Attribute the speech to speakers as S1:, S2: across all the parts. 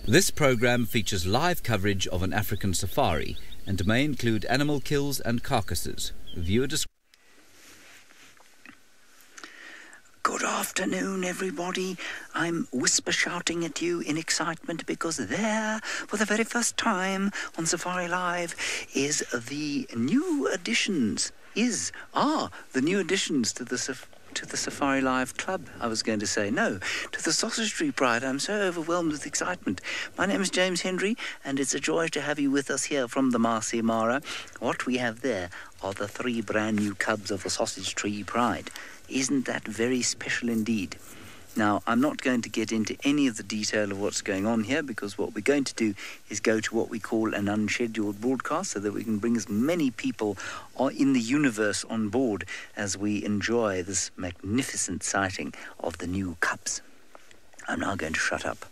S1: This program features live coverage of an African safari and may include animal kills and carcasses. Viewer discretion.
S2: Good afternoon, everybody. I'm whisper shouting at you in excitement because there, for the very first time on Safari Live, is the new additions. The new additions to the Safari Live Club. I was going to say no, to the Sausage Tree Pride. I'm so overwhelmed with excitement. My name is James Henry, and it's a joy to have you with us here from the Masai Mara. What we have there are the 3 brand new cubs of the Sausage Tree Pride. Isn't that very special indeed? Now, I'm not going to get into any of the detail of what's going on here, because what we're going to do is go to what we call an unscheduled broadcast so that we can bring as many people in the universe on board as we enjoy this magnificent sighting of the new cubs. I'm now going to shut up.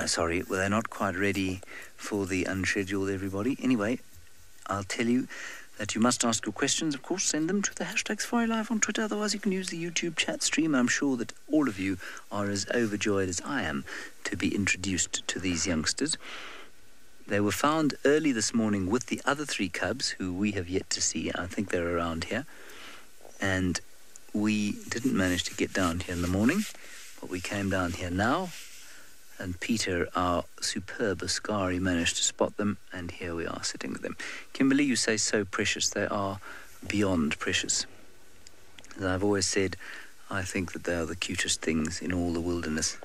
S2: Sorry, well, they're not quite ready for the unscheduled, everybody. Anyway, I'll tell you that you must ask your questions. Of course, send them to the hashtag SafariLive on Twitter. Otherwise, you can use the YouTube chat stream. I'm sure that all of you are as overjoyed as I am to be introduced to these youngsters. They were found early this morning with the other 3 cubs, who we have yet to see. I think they're around here. And we didn't manage to get down here in the morning, but we came down here now. And Peter, our superb Ascari, managed to spot them, and here we are sitting with them. Kimberly, you say so precious. They are beyond precious. As I've always said, I think that they are the cutest things in all the wilderness.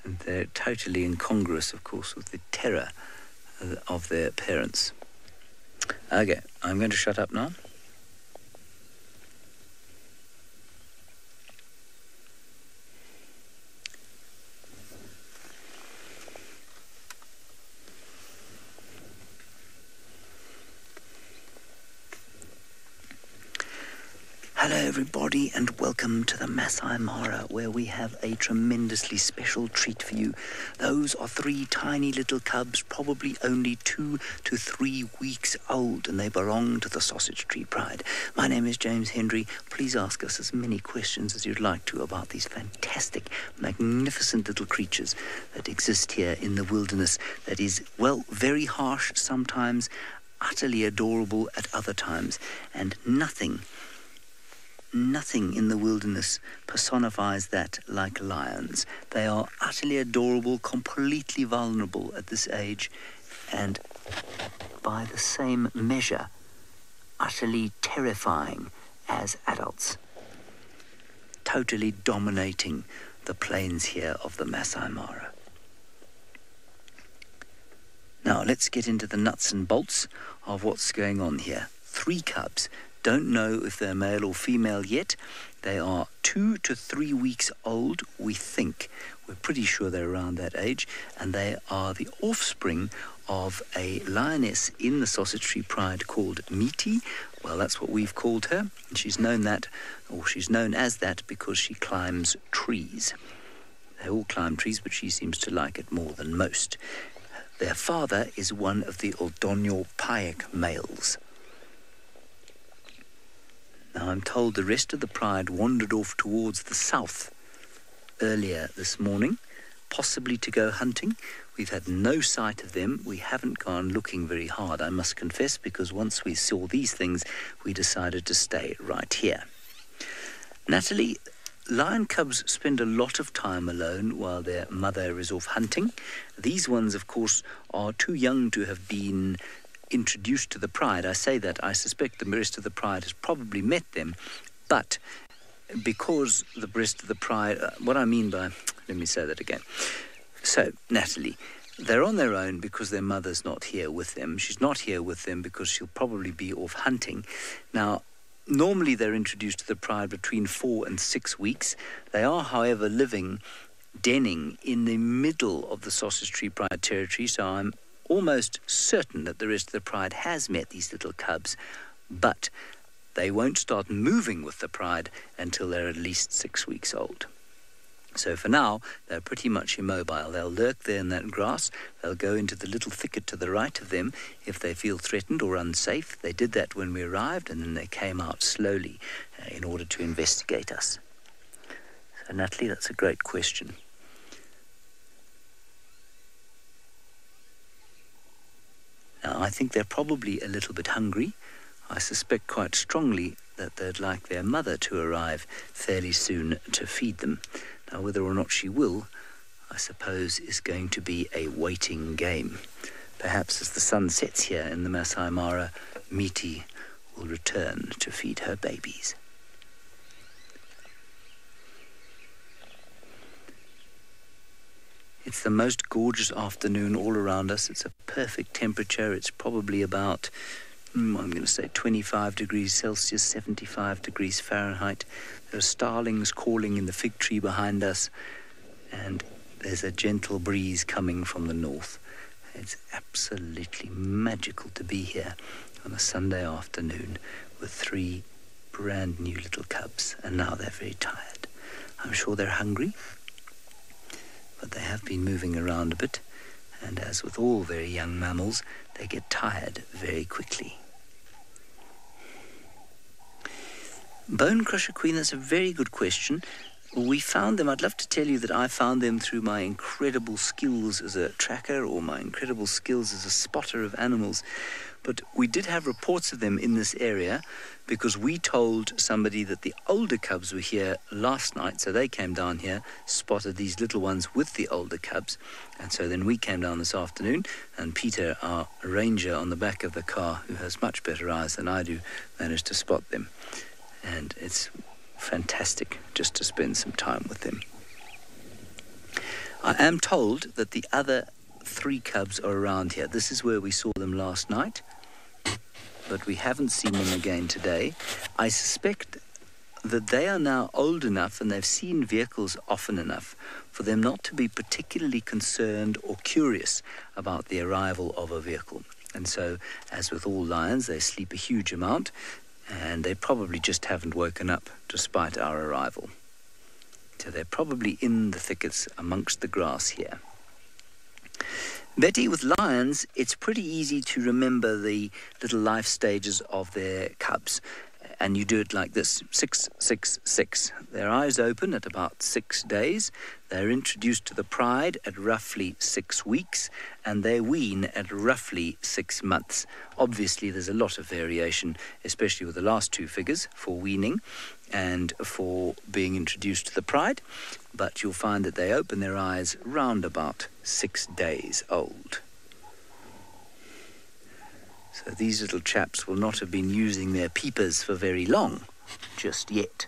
S2: And they're totally incongruous, of course, with the terror of their parents. Okay, I'm going to shut up now. Hello everybody, and welcome to the Masai Mara, where we have a tremendously special treat for you. Those are 3 tiny little cubs, probably only 2 to 3 weeks old, and they belong to the Sausage Tree Pride. My name is James Henry. Please ask us as many questions as you'd like to about these fantastic, magnificent little creatures that exist here in the wilderness that is, well, very harsh sometimes, utterly adorable at other times, and nothing in the wilderness personifies that like lions. They are utterly adorable, completely vulnerable at this age, and by the same measure, utterly terrifying as adults, totally dominating the plains here of the Masai Mara. Now, let's get into the nuts and bolts of what's going on here. 3 cubs. Don't know if they're male or female yet. They are 2 to 3 weeks old, we think. We're pretty sure they're around that age. And they are the offspring of a lioness in the Sausage Tree Pride called Miti. Well, that's what we've called her. And she's known as that because she climbs trees. They all climb trees, but she seems to like it more than most. Their father is one of the Aldonyo Payak males. Now, I'm told the rest of the pride wandered off towards the south earlier this morning, possibly to go hunting. We've had no sight of them. We haven't gone looking very hard, I must confess, because once we saw these things, we decided to stay right here. Natalie, lion cubs spend a lot of time alone while their mother is off hunting. These ones, of course, are too young to have been introduced to the pride. I say that I suspect the rest of the pride has probably met them, but because the rest of the pride, what I mean by, let me say that again. So, Natalie, they're on their own because their mother's not here with them. She's not here with them because she'll probably be off hunting. Now, normally they're introduced to the pride between 4 and 6 weeks. They are, however, denning in the middle of the Sausage Tree Pride territory, so I'm almost certain that the rest of the pride has met these little cubs, but they won't start moving with the pride until they're at least 6 weeks old. So for now, they're pretty much immobile. They'll lurk there in that grass. They'll go into the little thicket to the right of them if they feel threatened or unsafe. They did that when we arrived, and then they came out slowly in order to investigate us. So Natalie, that's a great question. Now, I think they're probably a little bit hungry. I suspect quite strongly that they'd like their mother to arrive fairly soon to feed them. Now, whether or not she will, I suppose, is going to be a waiting game. Perhaps as the sun sets here in the Masai Mara, Miti will return to feed her babies. It's the most gorgeous afternoon all around us. It's a perfect temperature. It's probably about, I'm going to say 25 degrees Celsius, 75 degrees Fahrenheit. There are starlings calling in the fig tree behind us, and there's a gentle breeze coming from the north. It's absolutely magical to be here on a Sunday afternoon with 3 brand new little cubs, and now they're very tired. I'm sure they're hungry, but they have been moving around a bit, and as with all very young mammals, they get tired very quickly. Bone crusher queen, that's a very good question. We found them, I'd love to tell you that I found them through my incredible skills as a tracker or my incredible skills as a spotter of animals. But we did have reports of them in this area because we told somebody that the older cubs were here last night. So they came down here, spotted these little ones with the older cubs. And so then we came down this afternoon, and Peter, our ranger on the back of the car, who has much better eyes than I do, managed to spot them. And it's fantastic just to spend some time with them. I am told that the other 3 cubs are around here. This is where we saw them last night, but we haven't seen them again today. I suspect that they are now old enough and they've seen vehicles often enough for them not to be particularly concerned or curious about the arrival of a vehicle. And so, as with all lions, they sleep a huge amount, and they probably just haven't woken up despite our arrival. So they're probably in the thickets amongst the grass here. Betty, with lions, it's pretty easy to remember the little life stages of their cubs. And you do it like this, 6, 6, 6. Their eyes open at about 6 days. They're introduced to the pride at roughly 6 weeks, and they wean at roughly 6 months. Obviously, there's a lot of variation, especially with the last 2 figures, for weaning and for being introduced to the pride. But you'll find that they open their eyes round about 6 days old. So these little chaps will not have been using their peepers for very long, just yet.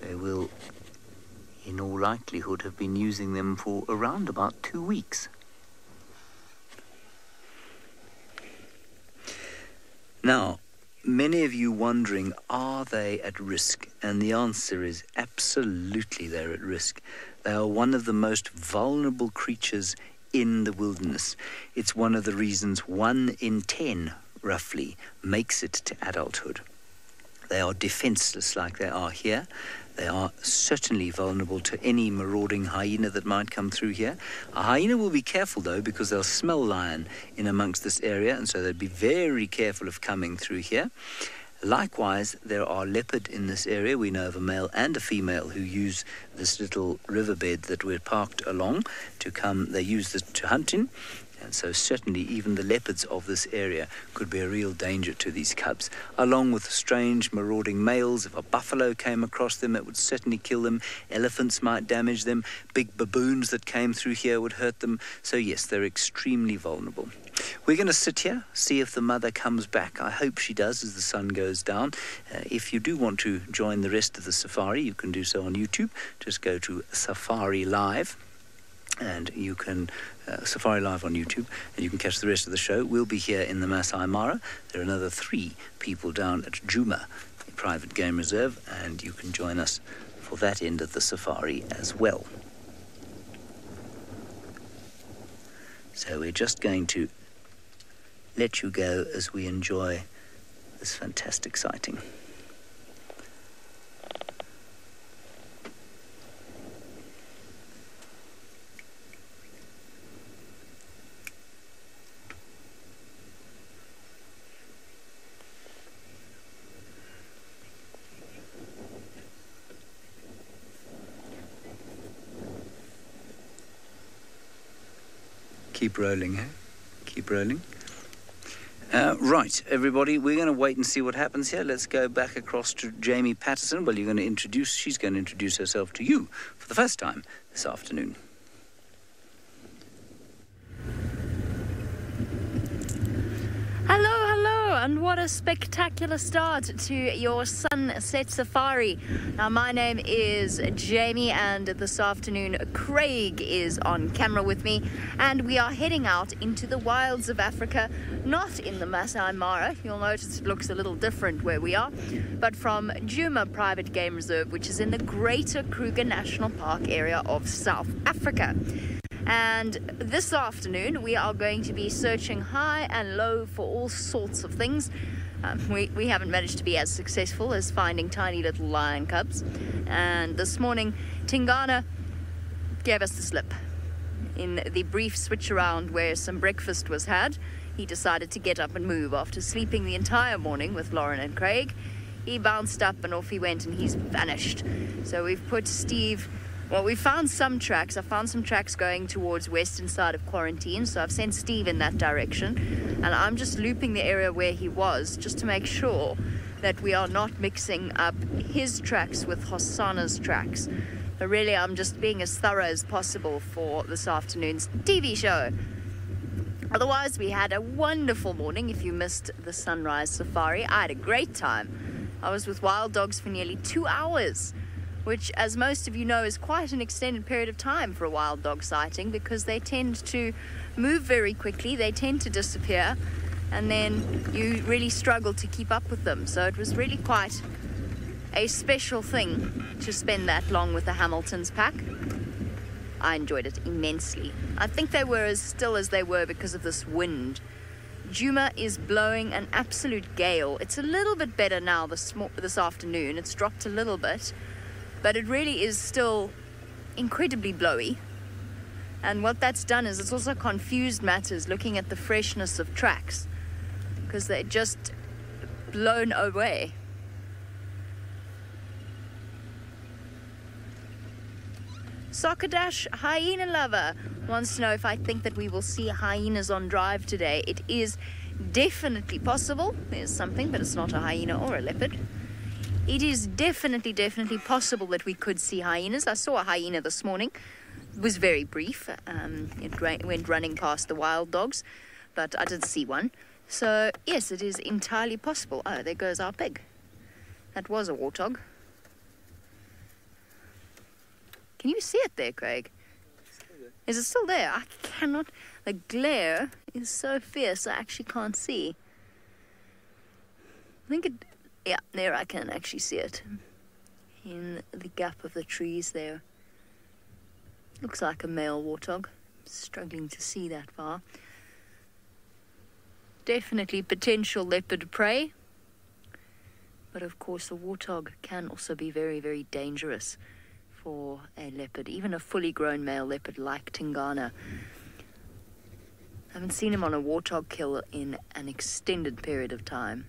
S2: They will, in all likelihood, have been using them for around about 2 weeks. Now, many of you wondering, are they at risk? And the answer is absolutely they're at risk. They are one of the most vulnerable creatures in the wilderness. It's one of the reasons 1 in 10, roughly, makes it to adulthood. They are defenseless like they are here. They are certainly vulnerable to any marauding hyena that might come through here. A hyena will be careful, though, because they'll smell lion in amongst this area, and so they'd be very careful of coming through here. Likewise, there are leopard in this area. We know of a male and a female who use this little riverbed that we're parked along to come. They use this to hunt in. And so certainly even the leopards of this area could be a real danger to these cubs, along with strange marauding males. If a buffalo came across them, it would certainly kill them. Elephants might damage them. Big baboons that came through here would hurt them. So yes, they're extremely vulnerable. We're going to sit here, see if the mother comes back. I hope she does as the sun goes down. If you do want to join the rest of the safari, you can do so on YouTube. Just go to SafariLive. And you can, SafariLive on YouTube, and you can catch the rest of the show. We'll be here in the Masai Mara. There are another 3 people down at Juma, a private game reserve, and you can join us for that end of the safari as well. So we're just going to let you go as we enjoy this fantastic sighting. Keep rolling, eh? Keep rolling. Right, everybody, we're going to wait and see what happens here. Let's go back across to Jamie Patterson. Well, she's going to introduce herself to you for the first time this afternoon.
S3: Hello, and what a spectacular start to your sunset safari. Now, my name is Jamie, and this afternoon Craig is on camera with me, and we are heading out into the wilds of Africa, not in the Masai Mara. You'll notice it looks a little different where we are, but from Djuma Private Game Reserve, which is in the Greater Kruger National Park area of South Africa. And this afternoon we are going to be searching high and low for all sorts of things. We haven't managed to be as successful as finding tiny little lion cubs. And this morning Tingana gave us the slip. In the brief switch around where some breakfast was had, he decided to get up and move. After sleeping the entire morning with Lauren and Craig, he bounced up and off he went, and he's vanished. So we've put Steve... Well, we found some tracks. I found some tracks going towards western side of Quarantine, so I've sent Steve in that direction. And I'm just looping the area where he was, just to make sure that we are not mixing up his tracks with Hosanna's tracks. But really, I'm just being as thorough as possible for this afternoon's TV show. Otherwise, we had a wonderful morning. If you missed the sunrise safari, I had a great time. I was with wild dogs for nearly 2 hours, which, as most of you know, is quite an extended period of time for a wild dog sighting, because they tend to move very quickly, they tend to disappear, and then you really struggle to keep up with them. So it was really quite a special thing to spend that long with the Hamilton's pack. I enjoyed it immensely. I think they were as still as they were because of this wind. Djuma is blowing an absolute gale. It's a little bit better now this afternoon. It's dropped a little bit, but it really is still incredibly blowy. And what that's done is it's also confused matters looking at the freshness of tracks, because they're just blown away. Soccer Dash Hyena Lover wants to know if I think that we will see hyenas on drive today. It is definitely possible. There's something, but it's not a hyena or a leopard. It is definitely possible that we could see hyenas. I saw a hyena this morning. It was very brief. It went running past the wild dogs, but I did see one. So, yes, it is entirely possible. Oh, there goes our pig. That was a warthog. Can you see it there, Craig? Is it still there? I cannot. The glare is so fierce I actually can't see. I think it... Yeah, there I can actually see it. In the gap of the trees there. Looks like a male warthog. Struggling to see that far. Definitely potential leopard prey. But of course a warthog can also be very, very dangerous for a leopard. Even a fully grown male leopard like Tingana. I haven't seen him on a warthog kill in an extended period of time.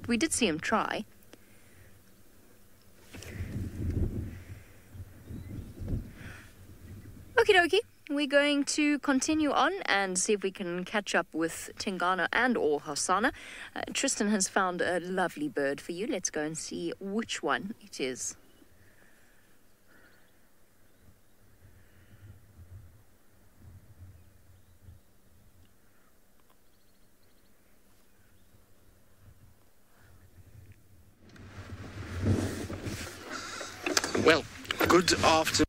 S3: We did see him try. Okie dokie. We're going to continue on and see if we can catch up with Tingana and or Hosanna. Tristan has found a lovely bird for you. Let's go and see which one it is.
S4: Well, good afternoon,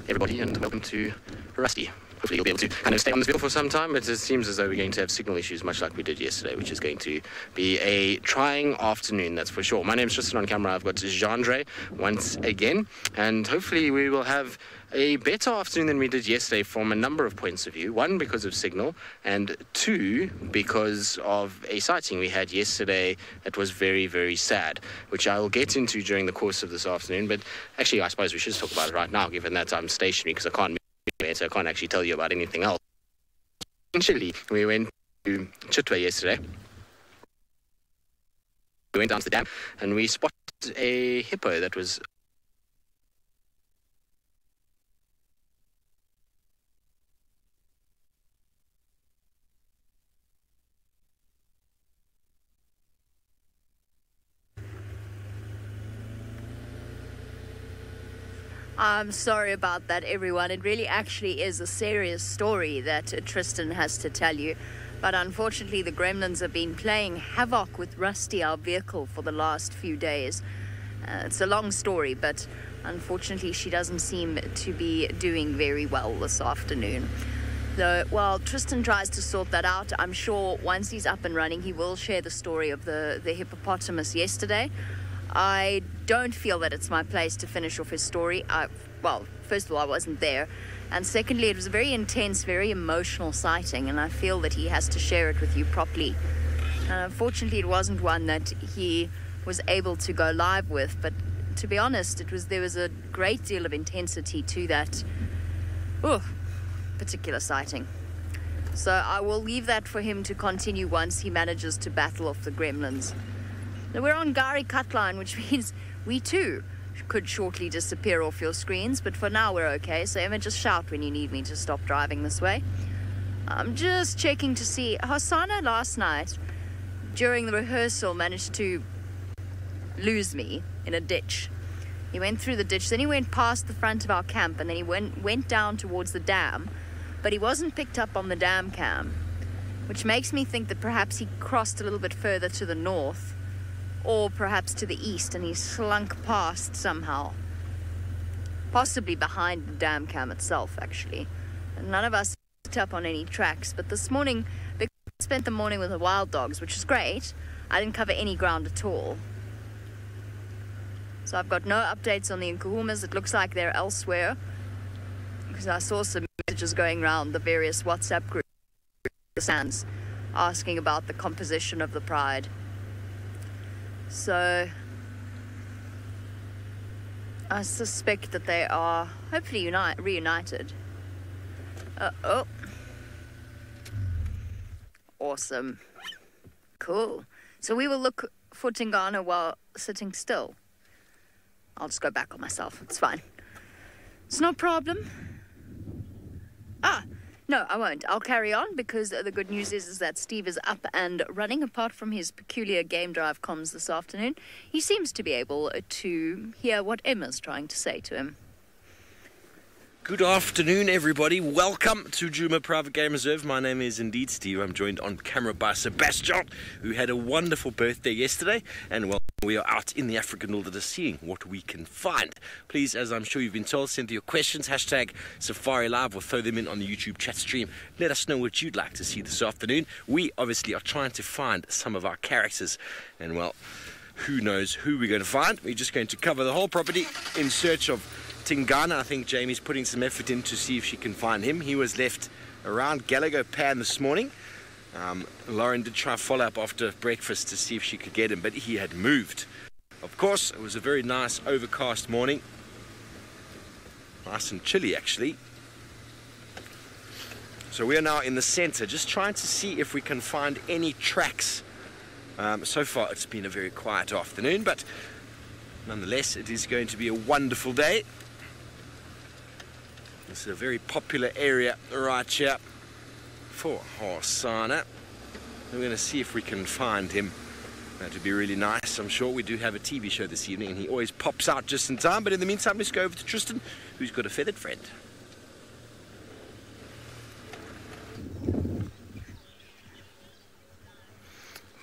S4: everybody, and welcome to Rusty. hopefully you'll be able to kind of stay on this bill for some time, but it seems as though we're going to have signal issues much like we did yesterday, which is going to be a trying afternoon, that's for sure. My name's Tristan. On camera I've got Jeandre once again, and hopefully we will have a better afternoon than we did yesterday from a number of points of view. One, because of signal, and two, because of a sighting we had yesterday that was very, very sad, which I will get into during the course of this afternoon. But actually, I suppose we should talk about it right now, given that I'm stationary, because I can't move anywhere, so I can't actually tell you about anything else. Essentially, we went to Chitwa yesterday. We went down to the dam, and we spotted a hippo that was
S3: I'm sorry about that, everyone. It really actually is a serious story that Tristan has to tell you. But unfortunately, the gremlins have been playing havoc with Rusty, our vehicle, for the last few days. It's a long story, but unfortunately, she doesn't seem to be doing very well this afternoon. So, while Tristan tries to sort that out, I'm sure once he's up and running, he will share the story of the hippopotamus yesterday. I don't feel that it's my place to finish off his story. Well, first of all, I wasn't there. And secondly, it was a very intense, very emotional sighting, and I feel that he has to share it with you properly. Unfortunately, it wasn't one that he was able to go live with, but to be honest, there was a great deal of intensity to that particular sighting. So I will leave that for him to continue once he manages to battle off the gremlins. Now, we're on Gari Cutline, which means we too could shortly disappear off your screens, but for now we're okay. So Emma, just shout when you need me to stop driving this way. I'm just checking to see. Hosanna last night during the rehearsal managed to lose me in a ditch. He went through the ditch, then he went past the front of our camp, and then he went down towards the dam, but he wasn't picked up on the dam cam, which makes me think that perhaps he crossed a little bit further to the north, or perhaps to the east, and he slunk past somehow. Possibly behind the dam cam itself, actually. And none of us picked up on any tracks, but this morning, because I spent the morning with the wild dogs, which is great, I didn't cover any ground at all. So I've got no updates on the Nkuhumas. It looks like they're elsewhere, because I saw some messages going around the various WhatsApp groups, asking about the composition of the Pride. So I suspect that they are hopefully reunited. Oh. Awesome. Cool. So we will look for Tingana while sitting still. I'll just go back on myself. It's fine. It's no problem. No, I won't. I'll carry on, because the good news is that Steve is up and running. Apart from his peculiar game drive comms this afternoon, he seems to be able to hear what Emma's trying to say to him.
S5: Good afternoon, everybody. Welcome to Djuma Private Game Reserve. My name is indeed Steve. I'm joined on camera by Sebastian, who had a wonderful birthday yesterday. And well, we are out in the African wilderness seeing what we can find. Please, as I'm sure you've been told, send your questions. Hashtag SafariLive, or throw them in on the YouTube chat stream. Let us know what you'd like to see this afternoon. We obviously are trying to find some of our characters. And well, who knows who we're going to find. We're just going to cover the whole property in search of Tingana. I think Jamie's putting some effort in to see if she can find him. He was left around Gallagher Pan this morning. Lauren did try to follow up after breakfast to see if she could get him, but he had moved. Of course, it was a very nice overcast morning. Nice and chilly, actually. So we are now in the center, just trying to see if we can find any tracks. So far, it's been a very quiet afternoon, but nonetheless, it is going to be a wonderful day. This is a very popular area right here for Hosanna. We're going to see if we can find him. That would be really nice. I'm sure we do have a TV show this evening, and he always pops out just in time. But in the meantime, let's go over to Tristan, who's got a feathered friend.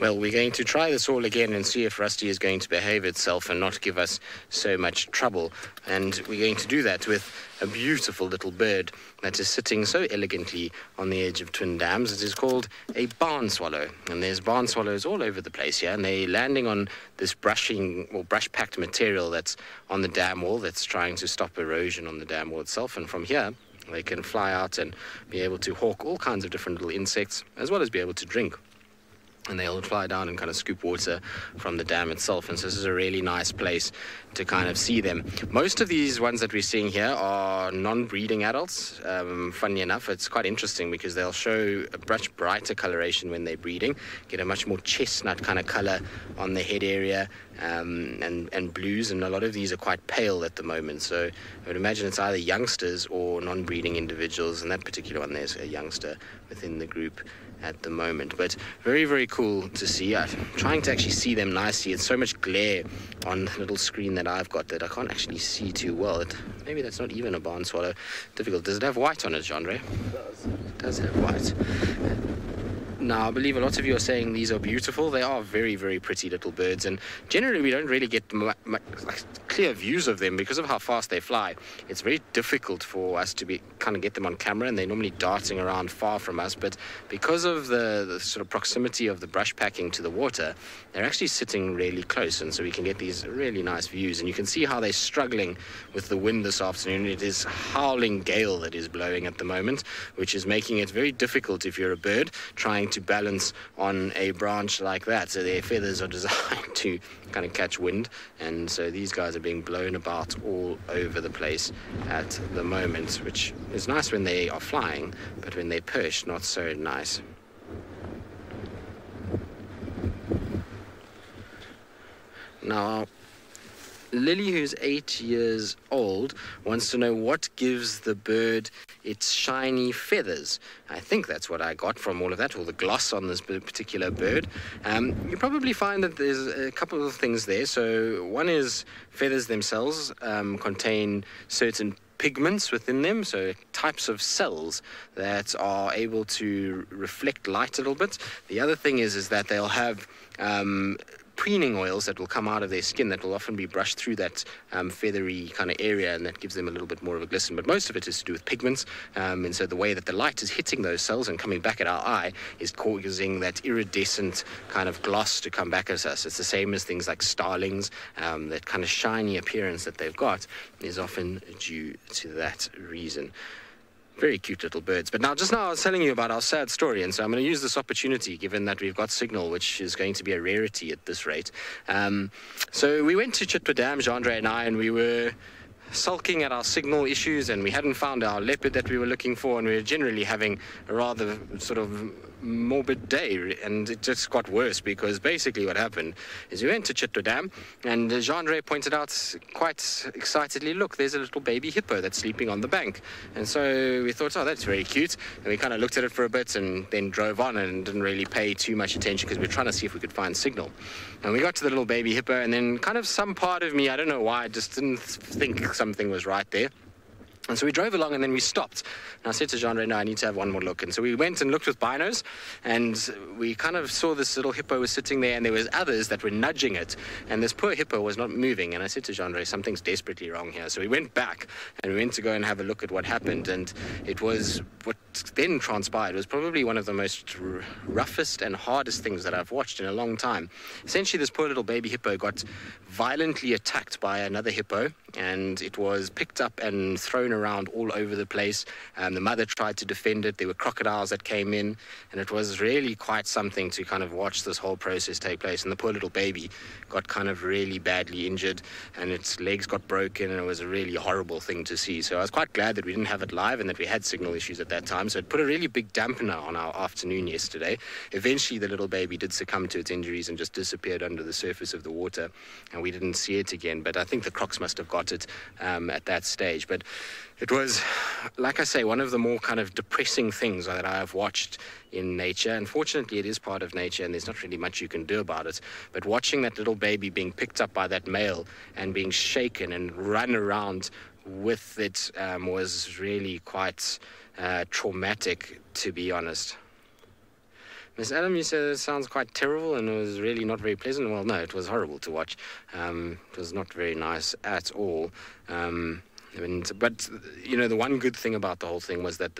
S4: Well, we're going to try this all again and see if Rusty is going to behave itself and not give us so much trouble. And we're going to do that with a beautiful little bird that is sitting so elegantly on the edge of Twin Dams. It is called a barn swallow. And there's barn swallows all over the place here. And they're landing on this brush-packed material that's on the dam wall that's trying to stop erosion on the dam wall itself. And from here, they can fly out and be able to hawk all kinds of different little insects, as well as be able to drink. And they'll fly down and kind of scoop water from the dam itself. And so this is a really nice place to kind of see them. Most of these ones that we're seeing here are non-breeding adults. Funny enough, it's quite interesting because they'll show a much brighter coloration when they're breeding, get a much more chestnut kind of color on the head area, and blues, and a lot of these are quite pale at the moment. So I would imagine it's either youngsters or non-breeding individuals, and that particular one there's a youngster within the group at the moment. But very, very cool to see. I'm trying to actually see them nicely. It's so much glare on the little screen that I've got that I can't actually see too well. Maybe that's not even a barn swallow. Difficult. Does it have white on it, Jandre? It does have white. Now, I believe a lot of you are saying these are beautiful. They are very, very pretty little birds, and generally we don't really get clear views of them because of how fast they fly. It's very difficult for us to kind of get them on camera, and they're normally darting around far from us, but because of the sort of proximity of the brush packing to the water, they're actually sitting really close, and so we can get these really nice views. And you can see how they're struggling with the wind this afternoon. It is howling gale that is blowing at the moment, which is making it very difficult if you're a bird trying to balance on a branch like that. So their feathers are designed to kind of catch wind, and so these guys are being blown about all over the place at the moment, which is nice when they are flying, but when they're perched, not so nice. Now, Lily, who's 8 years old, wants to know what gives the bird its shiny feathers. I think that's what I got from all of that, all the gloss on this particular bird. You probably find that there's a couple of things there. So one is feathers themselves contain certain pigments within them, so types of cells that are able to reflect light a little bit. The other thing is that they'll have preening oils that will come out of their skin that will often be brushed through that feathery kind of area, and that gives them a little bit more of a glisten. But most of it is to do with pigments, and so the way that the light is hitting those cells and coming back at our eye is causing that iridescent kind of gloss to come back at us. It's the same as things like starlings. That kind of shiny appearance that they've got is often due to that reason. Very cute little birds. But now, just now I was telling you about our sad story, and so I'm going to use this opportunity, given that we've got signal, which is going to be a rarity at this rate. So we went to Chitwa Dam, Jandre and I, and we were sulking at our signal issues, and we hadn't found our leopard that we were looking for, and we were generally having a rather sort of morbid day, and it just got worse because basically what happened is we went to Chitwa Dam, and Jandre pointed out quite excitedly, look, there's a little baby hippo that's sleeping on the bank. And so we thought, oh, that's very cute, and we kind of looked at it for a bit and then drove on and didn't really pay too much attention because we were trying to see if we could find signal. And we got to the little baby hippo, and then kind of some part of me, I don't know why, just didn't think something was right there. And so we drove along, and then we stopped. And I said to Jandre, no, I need to have one more look. And so we went and looked with binos, and we kind of saw this little hippo was sitting there, and there was others that were nudging it. And this poor hippo was not moving. And I said to Jandre, something's desperately wrong here. So we went back, and we went to go and have a look at what happened. And it was, what then transpired was probably one of the most roughest and hardest things that I've watched in a long time. Essentially, this poor little baby hippo got violently attacked by another hippo, and it was picked up and thrown around all over the place. The mother tried to defend it. There were crocodiles that came in, and it was really quite something to kind of watch this whole process take place. And the poor little baby got kind of really badly injured, and its legs got broken, and it was a really horrible thing to see. So I was quite glad that we didn't have it live and that we had signal issues at that time. So it put a really big dampener on our afternoon yesterday. Eventually the little baby did succumb to its injuries and just disappeared under the surface of the water, and we didn't see it again. But I think the crocs must have got it at that stage. But it was, like I say, one of the more kind of depressing things that I have watched in nature. Unfortunately, it is part of nature, and there's not really much you can do about it. But watching that little baby being picked up by that male and being shaken and run around with it was really quite traumatic, to be honest. Miss Adam, you said it sounds quite terrible and it was really not very pleasant. Well, no, it was horrible to watch. It was not very nice at all. But you know, the one good thing about the whole thing was that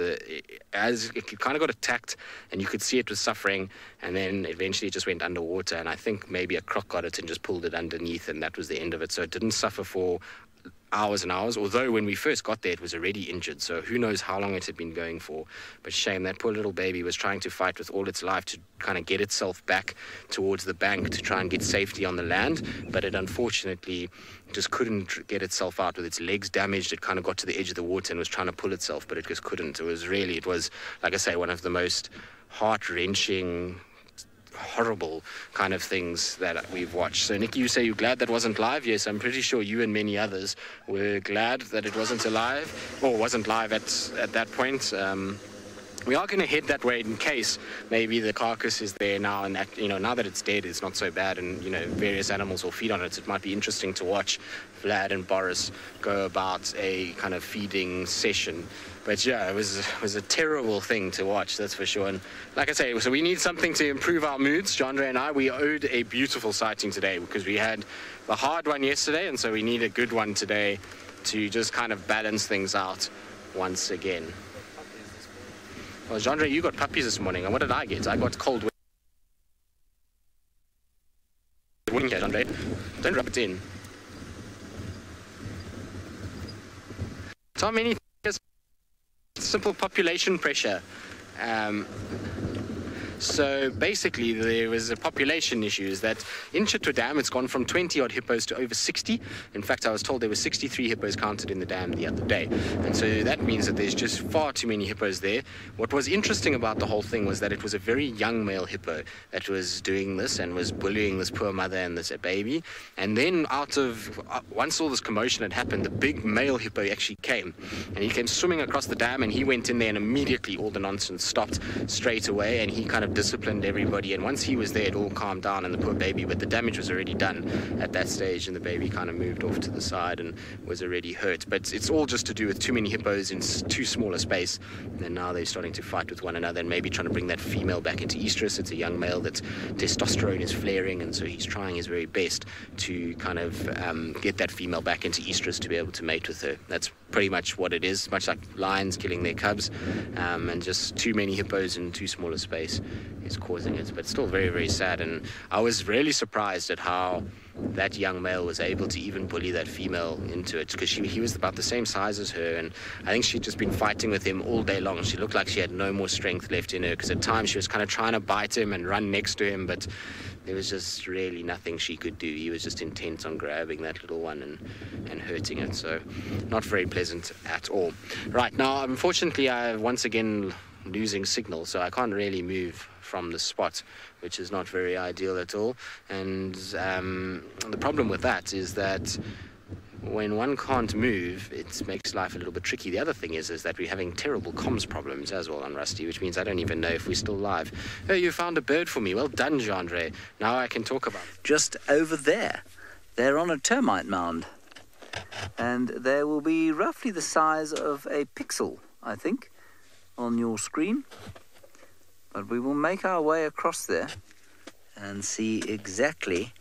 S4: as it kind of got attacked, and you could see it was suffering, and then eventually it just went underwater, and I think maybe a croc got it and just pulled it underneath, and that was the end of it. So it didn't suffer for hours and hours, although when we first got there it was already injured, so who knows how long it had been going for. But shame, that poor little baby was trying to fight with all its life to kind of get itself back towards the bank to try and get safety on the land, but it unfortunately just couldn't get itself out. With its legs damaged, it kind of got to the edge of the water and was trying to pull itself, but it just couldn't. It was like I say, one of the most heart-wrenching, horrible kind of things that we've watched. So Nikki, you say you're glad that wasn't live. Yes, I'm pretty sure you and many others were glad that it wasn't wasn't live at that point. We are going to head that way in case maybe the carcass is there now, and that, you know, now that it's dead, it's not so bad, and you know, various animals will feed on it. It might be interesting to watch Vlad and Boris go about a kind of feeding session. But yeah, it was a terrible thing to watch, that's for sure. And like I say, so we need something to improve our moods. Jandre and I, we owed a beautiful sighting today because we had the hard one yesterday, and so we need a good one today to just kind of balance things out once again. Well, Jandre, you got puppies this morning, and what did I get? I got cold wind here, Jandre. Don't rub it in. So many things, simple population pressure. So basically there was a population issue, is that in Chitwa Dam it's gone from 20 odd hippos to over 60. In fact, I was told there were 63 hippos counted in the dam the other day. And so that means that there's just far too many hippos there. What was interesting about the whole thing was that it was a very young male hippo that was doing this and was bullying this poor mother and this baby. And then once all this commotion had happened, the big male hippo actually came. And he came swimming across the dam, and he went in there, and immediately all the nonsense stopped straight away, and he kind of disciplined everybody. And once he was there, it all calmed down, and the poor baby, but the damage was already done at that stage, and the baby kind of moved off to the side and was already hurt. But it's all just to do with too many hippos in too small a space, and now they're starting to fight with one another and maybe trying to bring that female back into estrus. It's a young male that testosterone is flaring, and so he's trying his very best to kind of get that female back into estrus to be able to mate with her. That's pretty much what it is, much like lions killing their cubs, and just too many hippos in too small a space is causing it. But still very, very sad, and I was really surprised at how that young male was able to even bully that female into it, because he was about the same size as her, and I think she'd just been fighting with him all day long. She looked like she had no more strength left in her, because at times she was kind of trying to bite him and run next to him, but there was just really nothing she could do. He was just intent on grabbing that little one and hurting it, so not very pleasant at all. Right, now unfortunately I once again losing signal, so I can't really move from the spot, which is not very ideal at all. And the problem with that is that when one can't move, it makes life a little bit tricky. The other thing is that we're having terrible comms problems as well on Rusty, which means I don't even know if we're still live. Oh, you found a bird for me. Well done, Jandre. Now I can talk about it.
S2: Just over there, they're on a termite mound, and they will be roughly the size of a pixel, I think, on your screen. But we will make our way across there and see exactly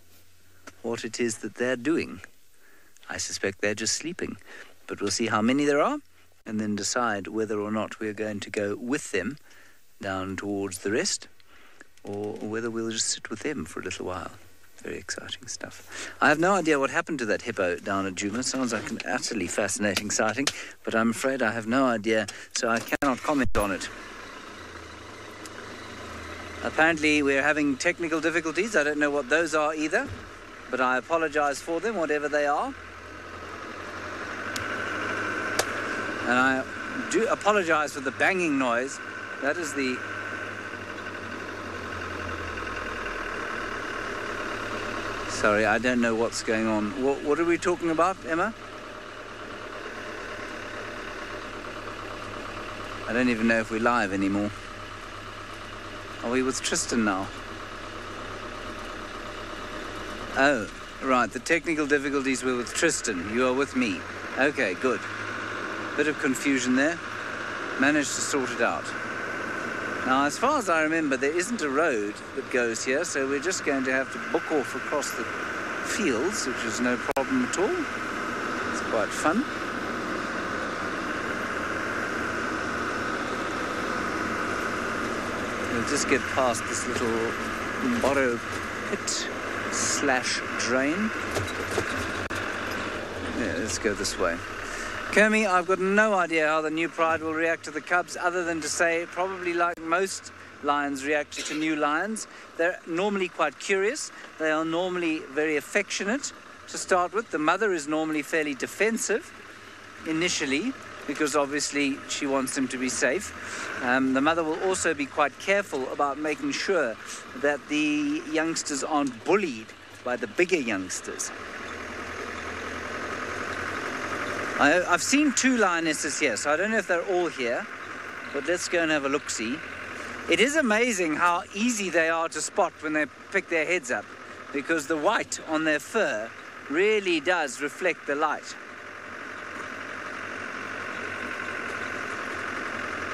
S2: what it is that they're doing. I suspect they're just sleeping, but we'll see how many there are and then decide whether or not we're going to go with them down towards the rest, or whether we'll just sit with them for a little while. Very exciting stuff. I have no idea what happened to that hippo down at Djuma. Sounds like an utterly fascinating sighting, but I'm afraid I have no idea, so I cannot comment on it. Apparently we're having technical difficulties. I don't know what those are either, but I apologize for them, whatever they are. And I do apologize for the banging noise. That is the... Sorry, I don't know what's going on. What are we talking about, Emma? I don't even know if we're live anymore. Are we with Tristan now? Oh, right, the technical difficulties were with Tristan. You are with me. Okay, good. Bit of confusion there. Managed to sort it out. Now, as far as I remember, there isn't a road that goes here, so we're just going to have to book off across the fields, which is no problem at all. It's quite fun. We'll just get past this little borrow pit / drain. Yeah, let's go this way. Kermie, I've got no idea how the new pride will react to the cubs, other than to say, probably like most lions react to new lions, they're normally quite curious. They are normally very affectionate to start with. The mother is normally fairly defensive initially, because obviously she wants them to be safe. The mother will also be quite careful about making sure that the youngsters aren't bullied by the bigger youngsters. I've seen 2 lionesses here, so I don't know if they're all here, but let's go and have a look-see. It is amazing how easy they are to spot when they pick their heads up, because the white on their fur really does reflect the light.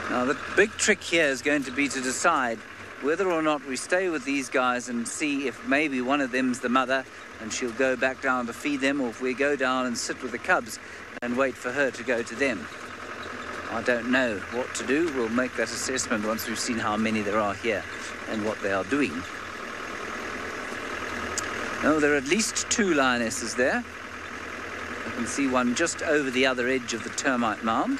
S2: Now, the big trick here is going to be to decide whether or not we stay with these guys and see if maybe one of them's the mother and she'll go back down to feed them, or if we go down and sit with the cubs and wait for her to go to them. I don't know what to do. We'll make that assessment once we've seen how many there are here and what they are doing. No, there are at least 2 lionesses there. I can see one just over the other edge of the termite mound.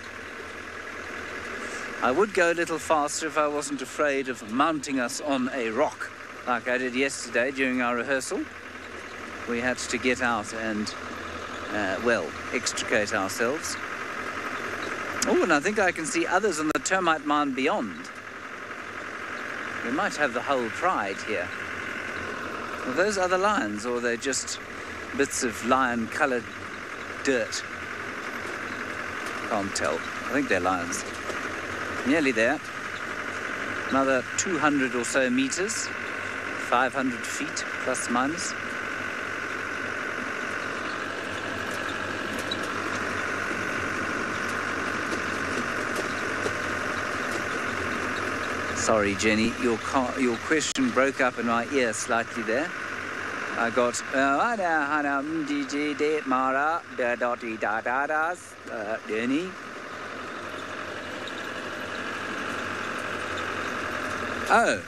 S2: I would go a little faster if I wasn't afraid of mounting us on a rock like I did yesterday during our rehearsal. We had to get out and extricate ourselves. Oh, and I think I can see others on the termite mound beyond. We might have the whole pride here. Are those other lions, or are they just bits of lion-coloured dirt? Can't tell. I think they're lions. Nearly there. Another 200 or so meters, 500 feet, plus minus. Sorry, Jenny, your question broke up in my ear slightly there. I got Jenny. Oh.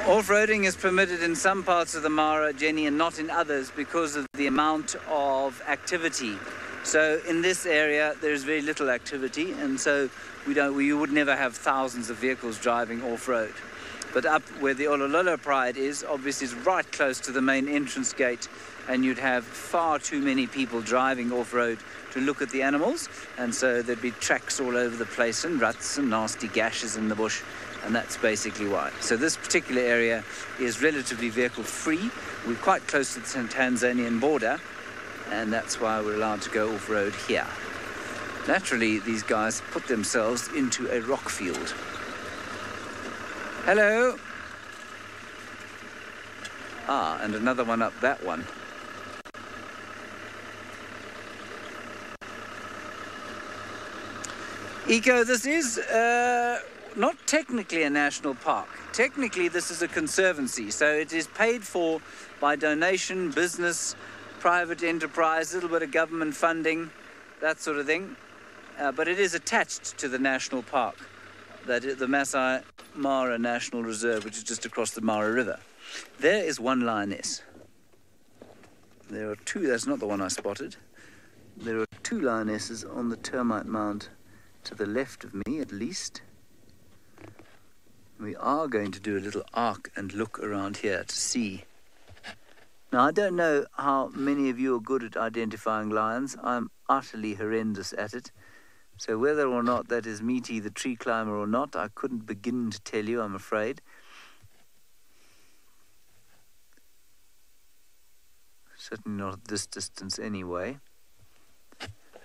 S2: Off-roading is permitted in some parts of the Mara, Jenny, and not in others because of the amount of activity. So in this area, there's very little activity, and so we would never have thousands of vehicles driving off-road. But up where the Olololo Pride is, obviously it's right close to the main entrance gate, and you'd have far too many people driving off-road to look at the animals, and so there'd be tracks all over the place and ruts and nasty gashes in the bush, and that's basically why. So this particular area is relatively vehicle-free. We're quite close to the Tanzanian border, and that's why we're allowed to go off-road here. Naturally, these guys put themselves into a rock field. Hello. Ah, and another one up that one. Eco, this is not technically a national park. Technically, this is a conservancy, so it is paid for by donation, business, private enterprise, a little bit of government funding, that sort of thing. But it is attached to the national park, that is the Masai Mara National Reserve, which is just across the Mara River. There is one lioness. There are 2, that's not the one I spotted. There are 2 lionesses on the termite mound to the left of me, at least. We are going to do a little arc and look around here to see. Now, I don't know how many of you are good at identifying lions. I'm utterly horrendous at it. So whether or not that is Meaty the tree climber or not, I couldn't begin to tell you, I'm afraid. Certainly not at this distance anyway.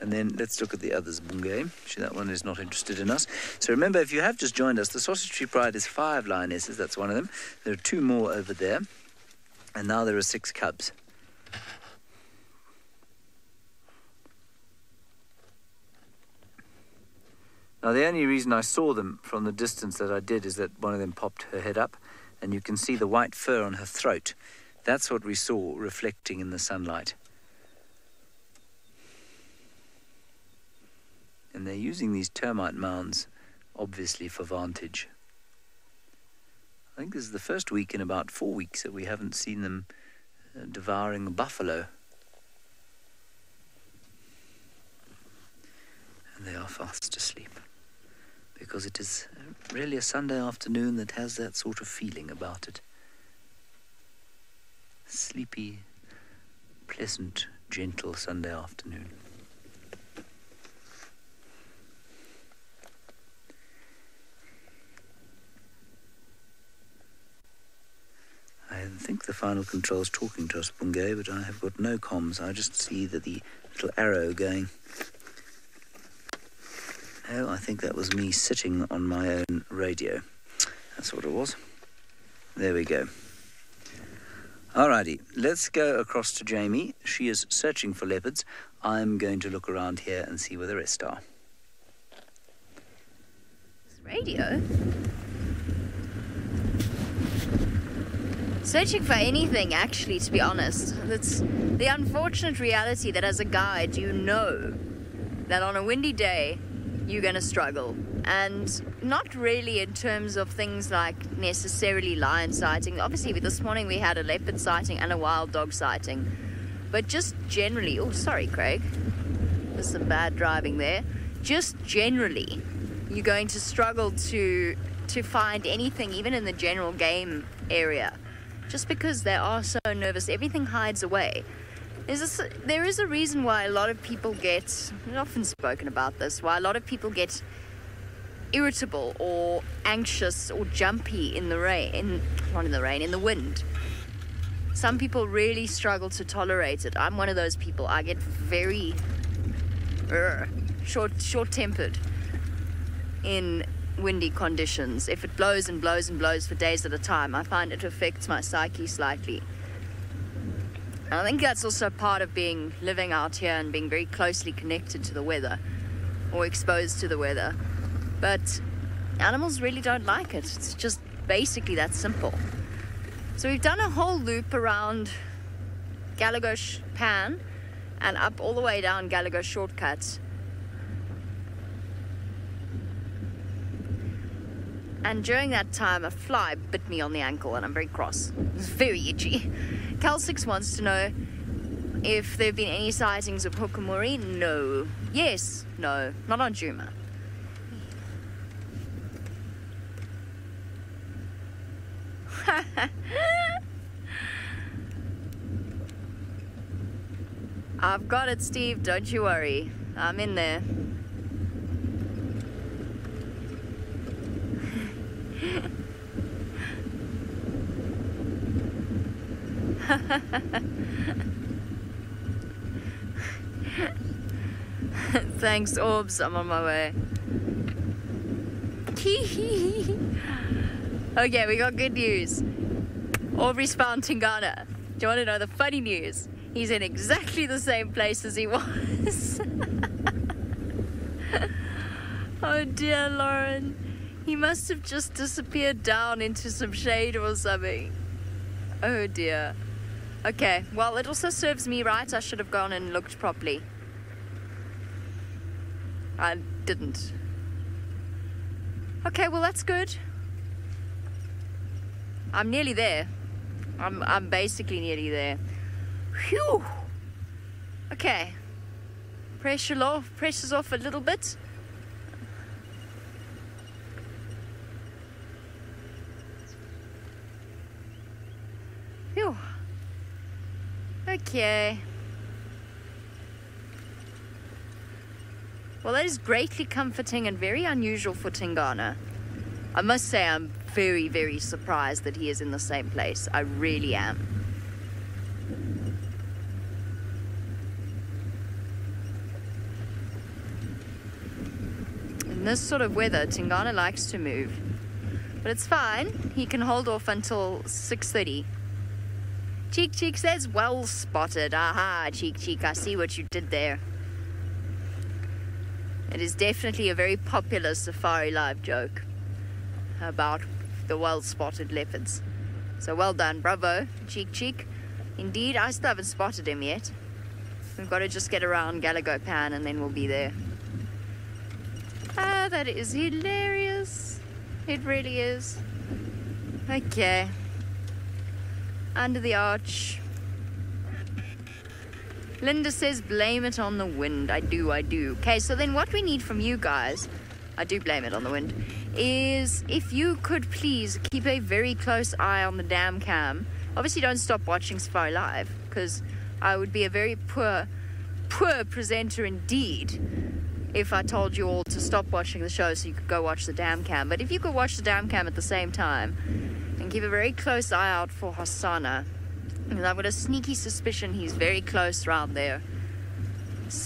S2: And then let's look at the others, Bungay. That one is not interested in us. So remember, if you have just joined us, the Sausage Tree Pride is 5 lionesses, that's one of them. There are 2 more over there. And now there are 6 cubs. Now, the only reason I saw them from the distance that I did is that one of them popped her head up, and you can see the white fur on her throat. That's what we saw reflecting in the sunlight. And they're using these termite mounds, obviously, for vantage. I think this is the first week in about 4 weeks that we haven't seen them devouring a buffalo. And they are fast asleep, because it is really a Sunday afternoon that has that sort of feeling about it. Sleepy, pleasant, gentle Sunday afternoon. I think the final control is talking to us, Bungay, but I have got no comms. I just see the little arrow going. Oh, I think that was me sitting on my own radio. That's what it was. There we go. Alrighty, let's go across to Jamie. She is searching for leopards. I'm going to look around here and see where the rest are.
S3: Radio? Searching for anything, actually, to be honest. That's the unfortunate reality that as a guide, you know that on a windy day, you're going to struggle. And not really in terms of things like necessarily lion sighting. Obviously, this morning we had a leopard sighting and a wild dog sighting. But just generally, oh, sorry, Craig. There's some bad driving there. Just generally, you're going to struggle to find anything, even in the general game area. Just because they are so nervous, everything hides away. There is a reason why a lot of people get, I've often spoken about this, why a lot of people get irritable or anxious or jumpy in the rain, not in the rain, in the wind. Some people really struggle to tolerate it. I'm one of those people. I get very short-tempered in windy conditions. If it blows and blows and blows for days at a time, I find it affects my psyche slightly. And I think that's also part of living out here and being very closely connected to the weather or exposed to the weather. But animals really don't like it. It's just basically that simple. So we've done a whole loop around Gallagher Pan and up all the way down Gallagher Shortcut. And during that time, a fly bit me on the ankle, and I'm very cross. It's very itchy. Cal6 wants to know if there have been any sightings of hukumuri. No. Yes. No. Not on Djuma. I've got it, Steve. Don't you worry. I'm in there. Thanks, Orbs. I'm on my way. Okay, we got good news. Aubrey's found Tingana. Do you want to know the funny news? He's in exactly the same place as he was. Oh dear, Lauren. He must have just disappeared down into some shade or something. Oh dear. Okay, well, it also serves me right. I should have gone and looked properly. I didn't. Okay, well, that's good. I'm nearly there. I'm basically nearly there. Phew. Okay. Pressure's off a little bit. Phew. Okay. Well, that is greatly comforting and very unusual for Tingana. I must say I'm very, very surprised that he is in the same place. I really am. In this sort of weather, Tingana likes to move. But it's fine. He can hold off until 6:30. Cheek Cheek says, well spotted. Aha, Cheek Cheek, I see what you did there. It is definitely a very popular SafariLive joke about the well-spotted leopards. So well done, bravo, cheek. Indeed, I still haven't spotted him yet. We've got to just get around Galago Pan and then we'll be there. Ah, that is hilarious. It really is. Okay. Under the arch. Linda says, blame it on the wind. I do. Okay, so then what we need from you guys, I do blame it on the wind, is if you could please keep a very close eye on the dam cam. Obviously don't stop watching SafariLive, because I would be a very poor presenter indeed if I told you all to stop watching the show so you could go watch the dam cam. But if you could watch the dam cam at the same time and keep a very close eye out for Hosanna, because I've got a sneaky suspicion he's very close around there.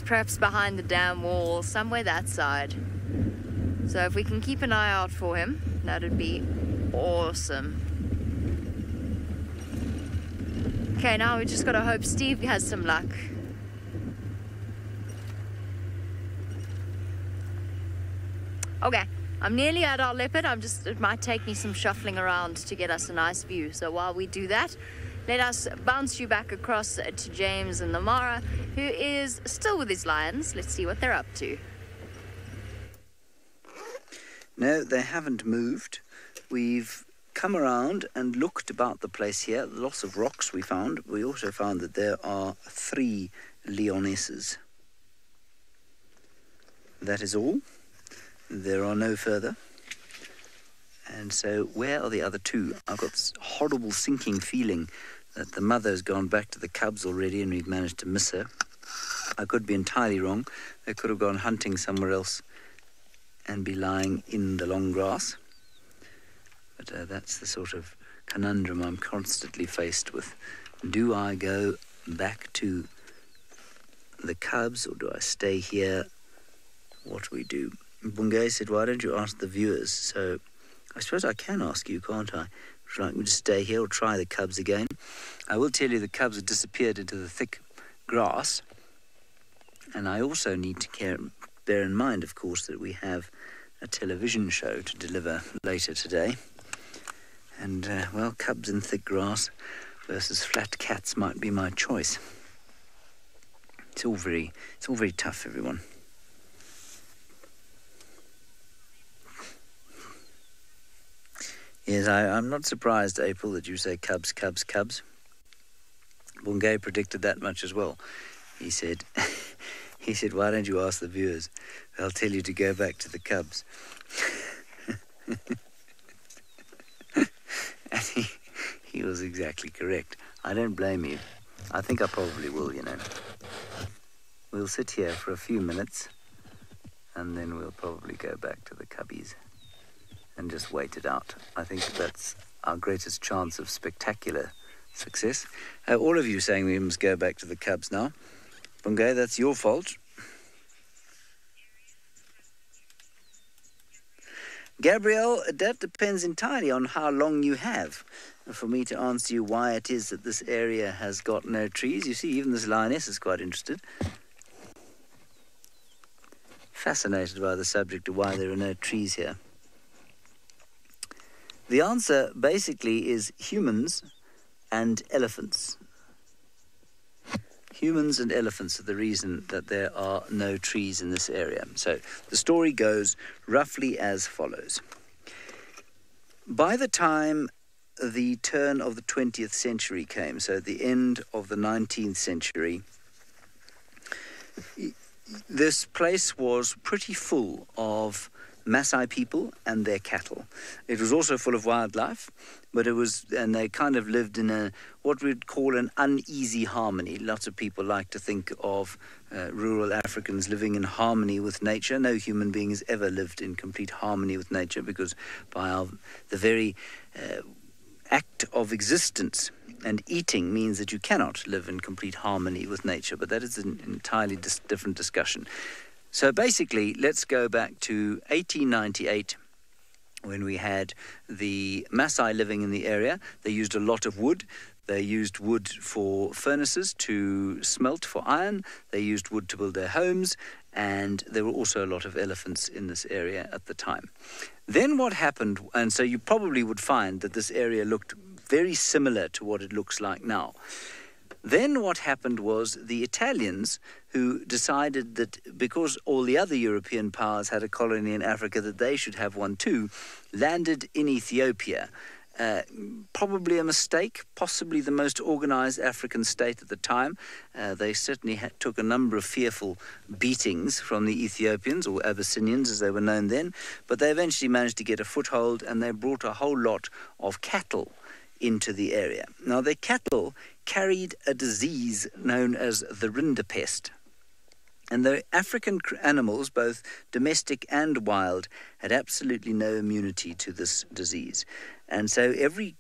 S3: Perhaps behind the dam wall, somewhere that side. So if we can keep an eye out for him, that'd be awesome. Okay, now we just got to hope Steve has some luck. Okay, I'm nearly at our leopard. It might take me some shuffling around to get us a nice view. So while we do that, let us bounce you back across to James and Lamara, who is still with his lions. Let's see what they're up to.
S2: No, they haven't moved. We've come around and looked about the place here. Lots of rocks we found. We also found that there are 3 lionesses. That is all. There are no further. And so where are the other 2? I've got this horrible sinking feeling that the mother's gone back to the cubs already and we've managed to miss her. I could be entirely wrong. They could have gone hunting somewhere else and be lying in the long grass. But that's the sort of conundrum I'm constantly faced with. Do I go back to the cubs or do I stay here? What do we do? Bungay said, why don't you ask the viewers? So I suppose I can ask you, can't I? Would you like me to stay here or try the cubs again? I will tell you the cubs have disappeared into the thick grass. And I also need to bear in mind, of course, that we have a television show to deliver later today. And, well, cubs in thick grass versus flat cats might be my choice. It's all very tough, everyone. Yes, I'm not surprised, April, that you say cubs. Bungay predicted that much as well. He said, why don't you ask the viewers? They'll tell you to go back to the cubs. And he was exactly correct. I don't blame you. I think I probably will, you know. We'll sit here for a few minutes and then we'll probably go back to the cubbies and just wait it out. I think that's our greatest chance of spectacular success. All of you saying we must go back to the cubs now. Bungay, that's your fault. Gabrielle, that depends entirely on how long you have for me to answer you why it is that this area has got no trees. You see, even this lioness is quite interested. Fascinated by the subject of why there are no trees here. The answer basically is humans and elephants. Humans and elephants are the reason that there are no trees in this area. So the story goes roughly as follows. By the time the turn of the 20th century came, so the end of the 19th century, this place was pretty full of Maasai people and their cattle. It was also full of wildlife, and they kind of lived in what we'd call an uneasy harmony. Lots of people like to think of rural Africans living in harmony with nature. No human being has ever lived in complete harmony with nature because by the very act of existence and eating means that you cannot live in complete harmony with nature, but that is an entirely different discussion. So basically, let's go back to 1898 when we had the Maasai living in the area. They used a lot of wood. They used wood for furnaces to smelt for iron. They used wood to build their homes. And there were also a lot of elephants in this area at the time. Then what happened, and so you probably would find that this area looked very similar to what it looks like now. Then what happened was the Italians, who decided that because all the other European powers had a colony in Africa, that they should have one too, landed in Ethiopia. Probably a mistake, possibly the most organized African state at the time. They certainly took a number of fearful beatings from the Ethiopians, or Abyssinians as they were known then, but they eventually managed to get a foothold, and they brought a whole lot of cattle into the area. Now, their cattle carried a disease known as the rinderpest. And the African animals, both domestic and wild, had absolutely no immunity to this disease. And so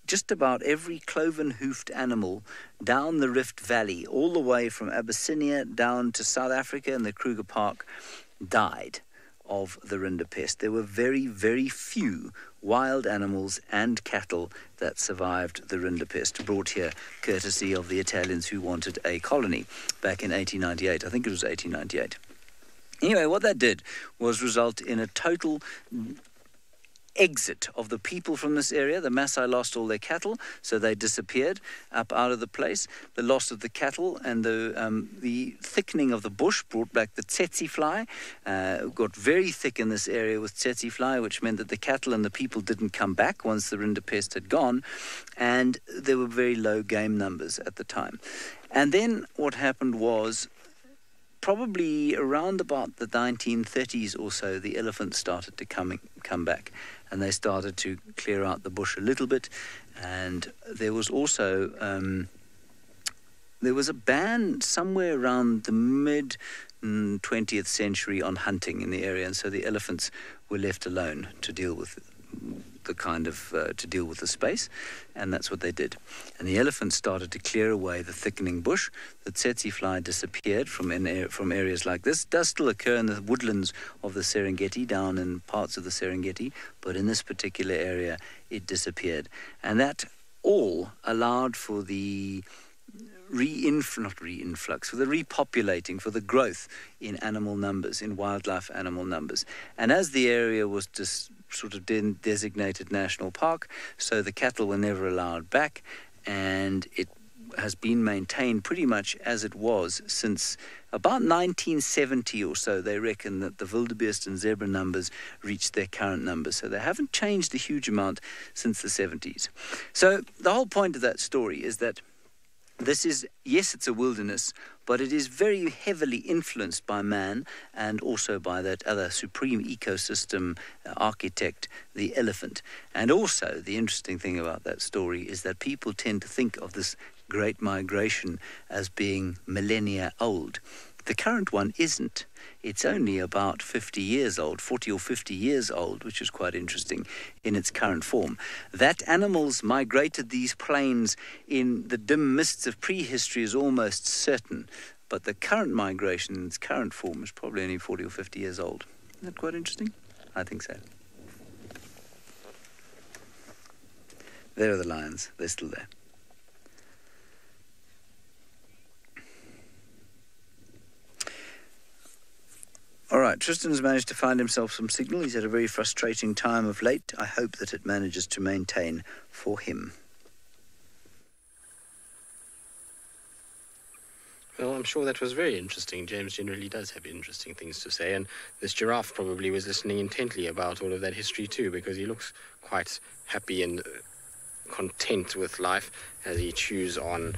S2: just about every cloven-hoofed animal down the Rift Valley, all the way from Abyssinia down to South Africa and the Kruger Park, died of the rinderpest. There were very, very few wild animals and cattle that survived the rinderpest, brought here courtesy of the Italians who wanted a colony back in 1898. I think it was 1898. Anyway, what that did was result in a total exit of the people from this area. The Maasai lost all their cattle, so they disappeared up out of the place. The loss of the cattle and the thickening of the bush brought back the tsetse fly. Got very thick in this area with tsetse fly, which meant that the cattle and the people didn't come back once the rinderpest had gone, and there were very low game numbers at the time. And then what happened was, probably around about the 1930s or so, the elephants started to come back, and they started to clear out the bush a little bit. And there was also there was a ban somewhere around the mid 20th century on hunting in the area, and so the elephants were left alone to deal with the space, and that's what they did. And the elephants started to clear away the thickening bush. The tsetse fly disappeared from areas like this. It does still occur in the woodlands of the Serengeti, down in parts of the Serengeti, but in this particular area it disappeared. And that all allowed for the for the repopulating, for the growth in animal numbers, in wildlife animal numbers. And as the area was just sort of designated national park, so the cattle were never allowed back, and it has been maintained pretty much as it was since about 1970 or so. They reckon that the wildebeest and zebra numbers reached their current numbers, so they haven't changed a huge amount since the 70s. So the whole point of that story is that this is, yes, it's a wilderness, but it is very heavily influenced by man, and also by that other supreme ecosystem architect, the elephant. And also, the interesting thing about that story is that people tend to think of this great migration as being millennia old. The current one isn't. It's only about 50 years old, 40 or 50 years old, which is quite interesting in its current form. That animals migrated these plains in the dim mists of prehistory is almost certain, but the current migration in its current form is probably only 40 or 50 years old. Isn't that quite interesting? I think so. There are the lions. They're still there. All right, Tristan has managed to find himself some signal. He's had a very frustrating time of late. I hope that it manages to maintain for him.
S4: Well, I'm sure that was very interesting. James generally does have interesting things to say, and this giraffe probably was listening intently about all of that history too, because he looks quite happy and content with life as he chews on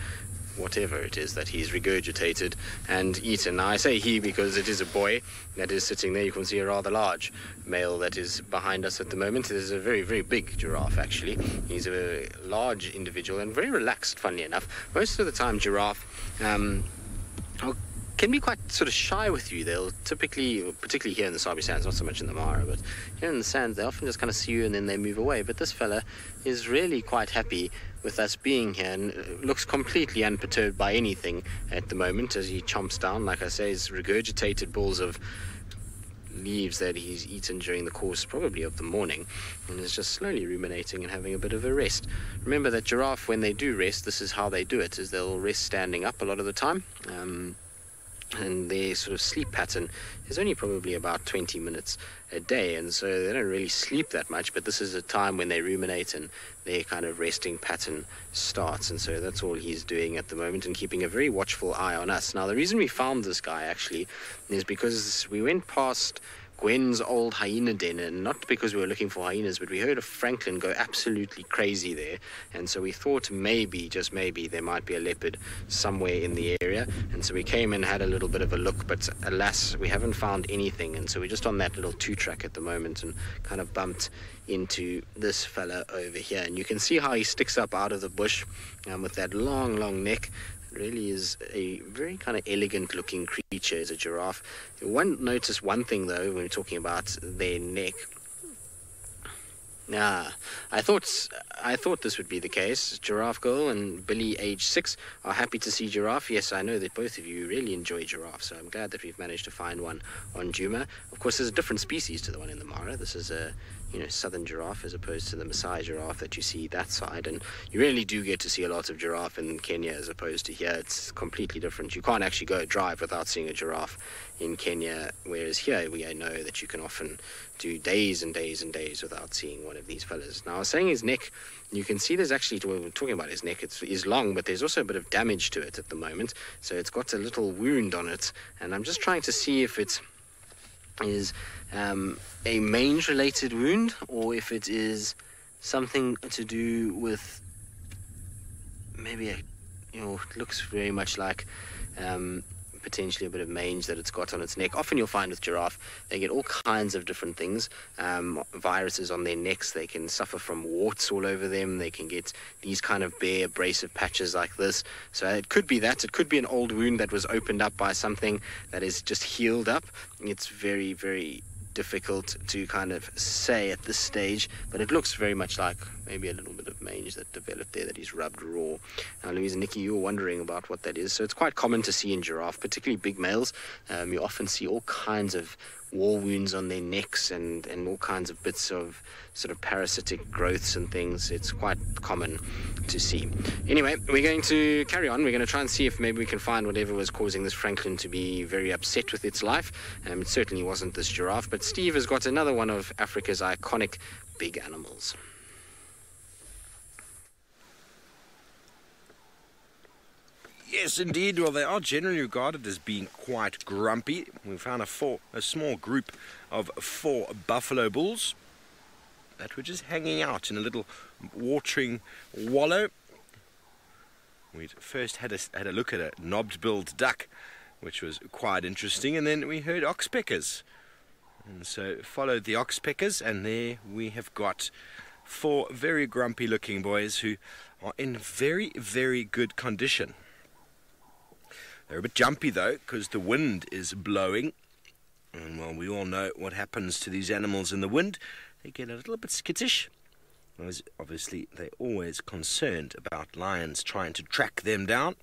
S4: whatever it is that he's regurgitated and eaten. Now, I say he because it is a boy that is sitting there. You can see a rather large male that is behind us at the moment. There's a very, very big giraffe, actually. He's a large individual and very relaxed, funnily enough. Most of the time, giraffe can be quite sort of shy with you. They'll typically, particularly here in the Sabi Sands, not so much in the Mara, but here in the sands, they often just kind of see you and then they move away. But this fella is really quite happy with us being here and looks completely unperturbed by anything at the moment as he chomps down. Like I say, he's regurgitated balls of leaves that he's eaten during the course probably of the morning, and is just slowly ruminating and having a bit of a rest. Remember that giraffe, when they do rest, this is how they do it, is they'll rest standing up a lot of the time, and their sort of sleep pattern is only probably about 20 minutes a day, and so they don't really sleep that much, but this is a time when they ruminate and their kind of resting pattern starts, and so that's all he's doing at the moment and keeping a very watchful eye on us. Now, the reason we found this guy actually is because we went past Gwen's old hyena den, and not because we were looking for hyenas, but we heard a francolin go absolutely crazy there, and so we thought maybe, just maybe, there might be a leopard somewhere in the area, and so we came and had a little bit of a look, but alas, we haven't found anything, and so we're just on that little 2-track at the moment and kind of bumped into this fella over here, and you can see how he sticks up out of the bush with that long neck. Really is a very kind of elegant looking creature, is a giraffe. Notice one thing though when we're talking about their neck. I thought this would be the case. Giraffe Girl and Billy, age 6, are happy to see giraffe. Yes, I know that both of you really enjoy giraffe, so I'm glad that we've managed to find one on Djuma. Of course, there's a different species to the one in the Mara. This is a southern giraffe as opposed to the Maasai giraffe that you see that side, and you really do get to see a lot of giraffe in Kenya as opposed to here. It's completely different. You can't actually go drive without seeing a giraffe in Kenya, whereas here we know that you can often do days and days and days without seeing one of these fellas. Now, I was saying his neck, you can see there's actually, when we're talking about his neck, it's long, but there's also a bit of damage to it at the moment, so it's got a little wound on it, and I'm just trying to see if it is a mange-related wound, or if it is something to do with maybe it looks very much like potentially a bit of mange that it's got on its neck. Often you'll find with giraffe, they get all kinds of different things, viruses on their necks. They can suffer from warts all over them. They can get these kind of bare abrasive patches like this. So it could be that. It could be an old wound that was opened up by something that is just healed up. It's very, very difficult to kind of say at this stage, but it looks very much like maybe a little bit of mange that developed there that he's rubbed raw. Now, Louise and Nikki, you were wondering about what that is. So it's quite common to see in giraffe, particularly big males. You often see all kinds of war wounds on their necks and all kinds of bits of sort of parasitic growths and things. It's quite common to see. Anyway, we're going to carry on. We're going to try and see if maybe we can find whatever was causing this francolin to be very upset with its life. It certainly wasn't this giraffe, but Steve has got another one of Africa's iconic big animals.
S5: Yes, indeed. Well, they are generally regarded as being quite grumpy. We found a small group of 4 buffalo bulls that were just hanging out in a little watering wallow. We first had a look at a knobbed-billed duck, which was quite interesting, and then we heard oxpeckers. And so followed the oxpeckers, and there we have got 4 very grumpy-looking boys who are in very, very good condition. They're a bit jumpy though, because the wind is blowing, and well, we all know what happens to these animals in the wind. They get a little bit skittish, as obviously they're always concerned about lions trying to track them down.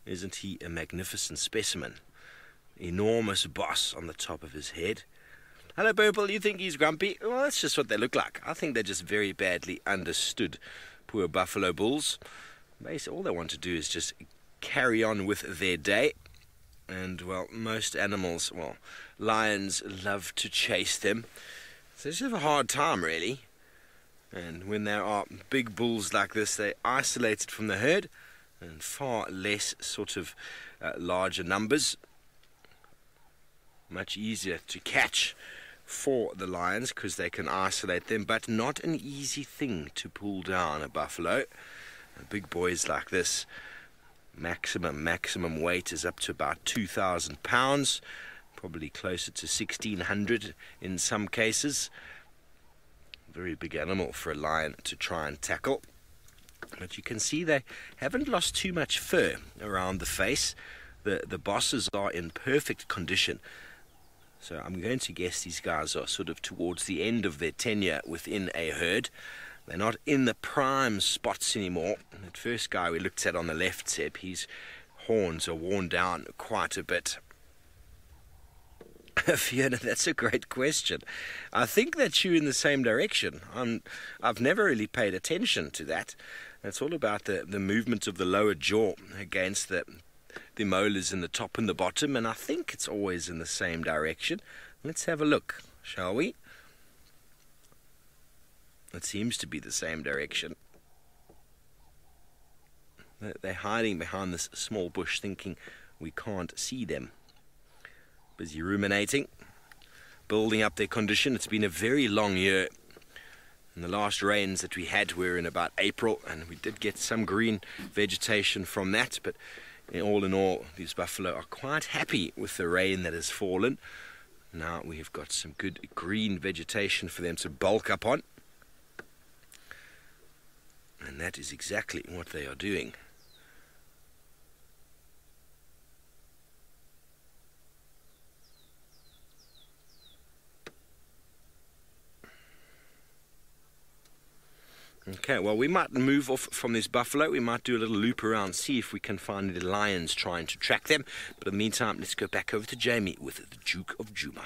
S5: Isn't he a magnificent specimen? Enormous boss on the top of his head. Hello, Purple, you think he's grumpy? Well, that's just what they look like. I think they're just very badly understood, poor buffalo bulls. Basically, all they want to do is just carry on with their day, and well, most animals, well, lions love to chase them, so they just have a hard time really. And when there are big bulls like this, they're isolated from the herd and far less sort of larger numbers, much easier to catch for the lions because they can isolate them, but not an easy thing to pull down a buffalo. Big boys like this, maximum weight is up to about 2,000 pounds, probably closer to 1,600 in some cases. Very big animal for a lion to try and tackle. But you can see they haven't lost too much fur around the face. The bosses are in perfect condition. So I'm going to guess these guys are sort of towards the end of their tenure within a herd. They're not in the prime spots anymore. That first guy we looked at on the left, Seb, his horns are worn down quite a bit. Fiona, that's a great question. I think they chew in the same direction. I've never really paid attention to that. It's all about the movement of the lower jaw against the molars in the top and the bottom, and I think it's always in the same direction. Let's have a look, shall we? It seems to be the same direction. They're hiding behind this small bush, thinking we can't see them. Busy ruminating, building up their condition. It's been a very long year. And the last rains that we had were in about April, and we did get some green vegetation from that, but in all, these buffalo are quite happy with the rain that has fallen. Now we have got some good green vegetation for them to bulk up on. And that is exactly what they are doing. Okay, well, we might move off from this buffalo. We might do a little loop around, see if we can find the lions trying to track them. But in the meantime, let's go back over to Jamie with the Duke of Djuma.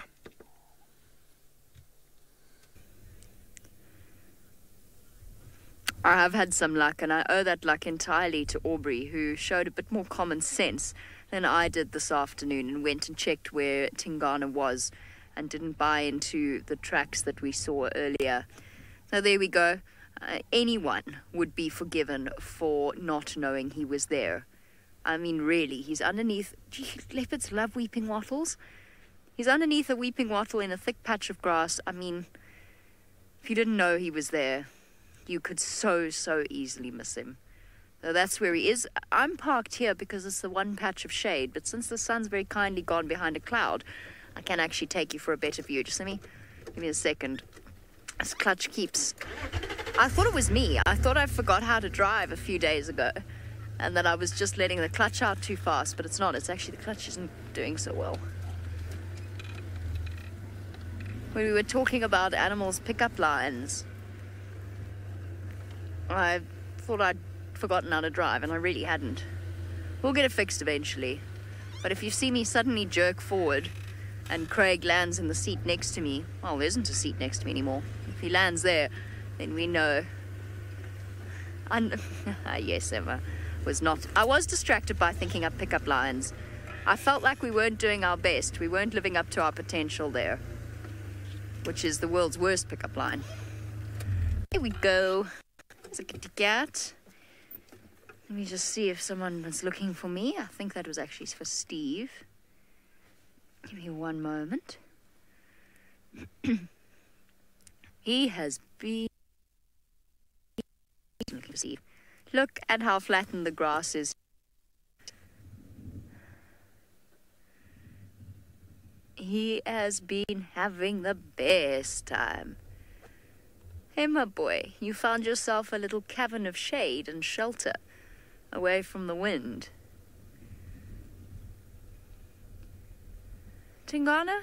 S3: I have had some luck, and I owe that luck entirely to Aubrey, who showed a bit more common sense than I did this afternoon and went and checked where Tingana was and didn't buy into the tracks that we saw earlier. So there we go. Anyone would be forgiven for not knowing he was there. I mean, really, he's underneath... Gee, leopards love weeping wattles. He's underneath a weeping wattle in a thick patch of grass. I mean, if you didn't know he was there, you could so easily miss him. So that's where he is. I'm parked here because it's the one patch of shade, but since the sun's very kindly gone behind a cloud, I can actually take you for a better view. Just give me a second. This clutch keeps... I thought it was me. I thought I forgot how to drive a few days ago and that I was just letting the clutch out too fast, but it's not. It's actually the clutch isn't doing so well. When we were talking about animals' pickup lines, I thought I'd forgotten how to drive, and I really hadn't. We'll get it fixed eventually. But if you see me suddenly jerk forward and Craig lands in the seat next to me, well, there isn't a seat next to me anymore. If he lands there, then we know. Yes, Emma was not. I was distracted by thinking up pickup lines. I felt like we weren't doing our best. We weren't living up to our potential there, which is the world's worst pickup line. Here we go. There's a kitty cat. Let me just see if someone was looking for me. I think that was actually for Steve. Give me one moment. He has been looking for Steve. Look at how flattened the grass is. He has been having the best time. Hey, my boy, you found yourself a little cavern of shade and shelter away from the wind. Tingana?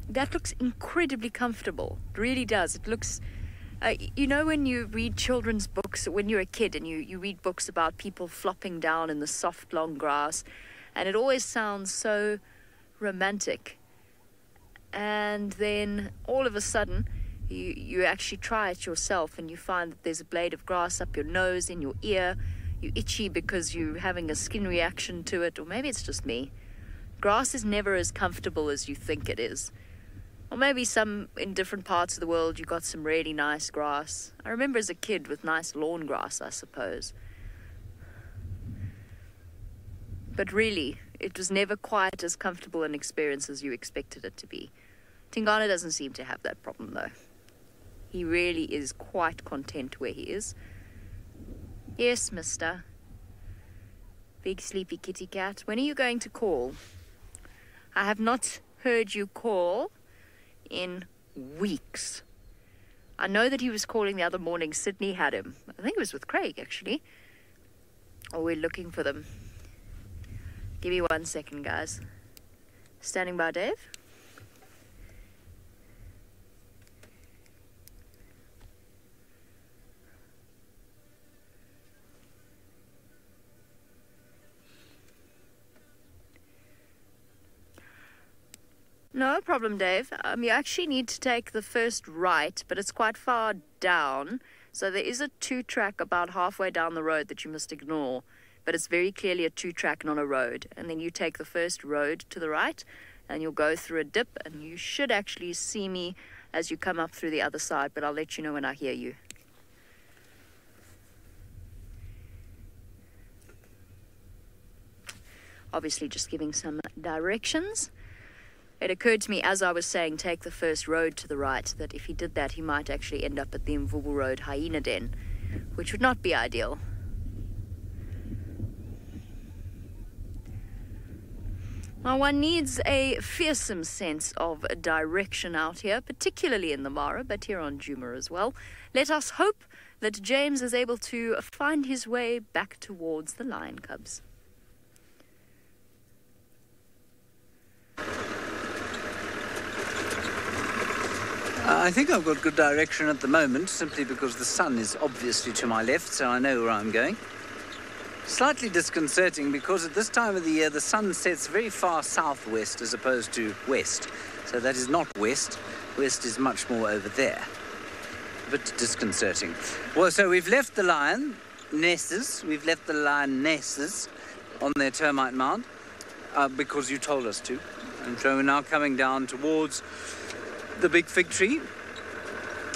S3: That looks incredibly comfortable. It really does. It looks... you know when you read children's books, when you're a kid and you read books about people flopping down in the soft, long grass, and it always sounds so romantic. And then all of a sudden, you actually try it yourself and you find that there's a blade of grass up your nose, in your ear. You're itchy because you're having a skin reaction to it, or maybe it's just me. Grass is never as comfortable as you think it is. Or maybe some in different parts of the world you got some really nice grass. I remember as a kid with nice lawn grass, I suppose. But really, it was never quite as comfortable an experience as you expected it to be. Tingana doesn't seem to have that problem though. He really is quite content where he is. Yes, mister. Big sleepy kitty cat. When are you going to call? I have not heard you call in weeks. I know that he was calling the other morning. Sydney had him. I think it was with Craig, actually. Oh, we're looking for them. Give me 1 second, guys. Standing by, Dave. problem, Dave. You actually need to take the first right, but it's quite far down. So there is a 2-track about halfway down the road that you must ignore. But it's very clearly a 2-track, not a road. And then you take the first road to the right, and you'll go through a dip, and you should actually see me as you come up through the other side, but I'll let you know when I hear you. Obviously just giving some directions. It occurred to me as I was saying take the first road to the right that if he did that he might actually end up at the Mvubu Road hyena den, which would not be ideal. Now one needs a fearsome sense of direction out here, particularly in the Mara, but here on Djuma as well. Let us hope that James is able to find his way back towards the lion cubs.
S2: I think I've got good direction at the moment, simply because the sun is obviously to my left, so I know where I'm going. Slightly disconcerting because at this time of the year the sun sets very far southwest as opposed to west. So that is not west. West is much more over there. A bit disconcerting. Well, so we've left the lionesses. We've left the lionesses on their termite mound because you told us to. And so we're now coming down towards the big fig tree.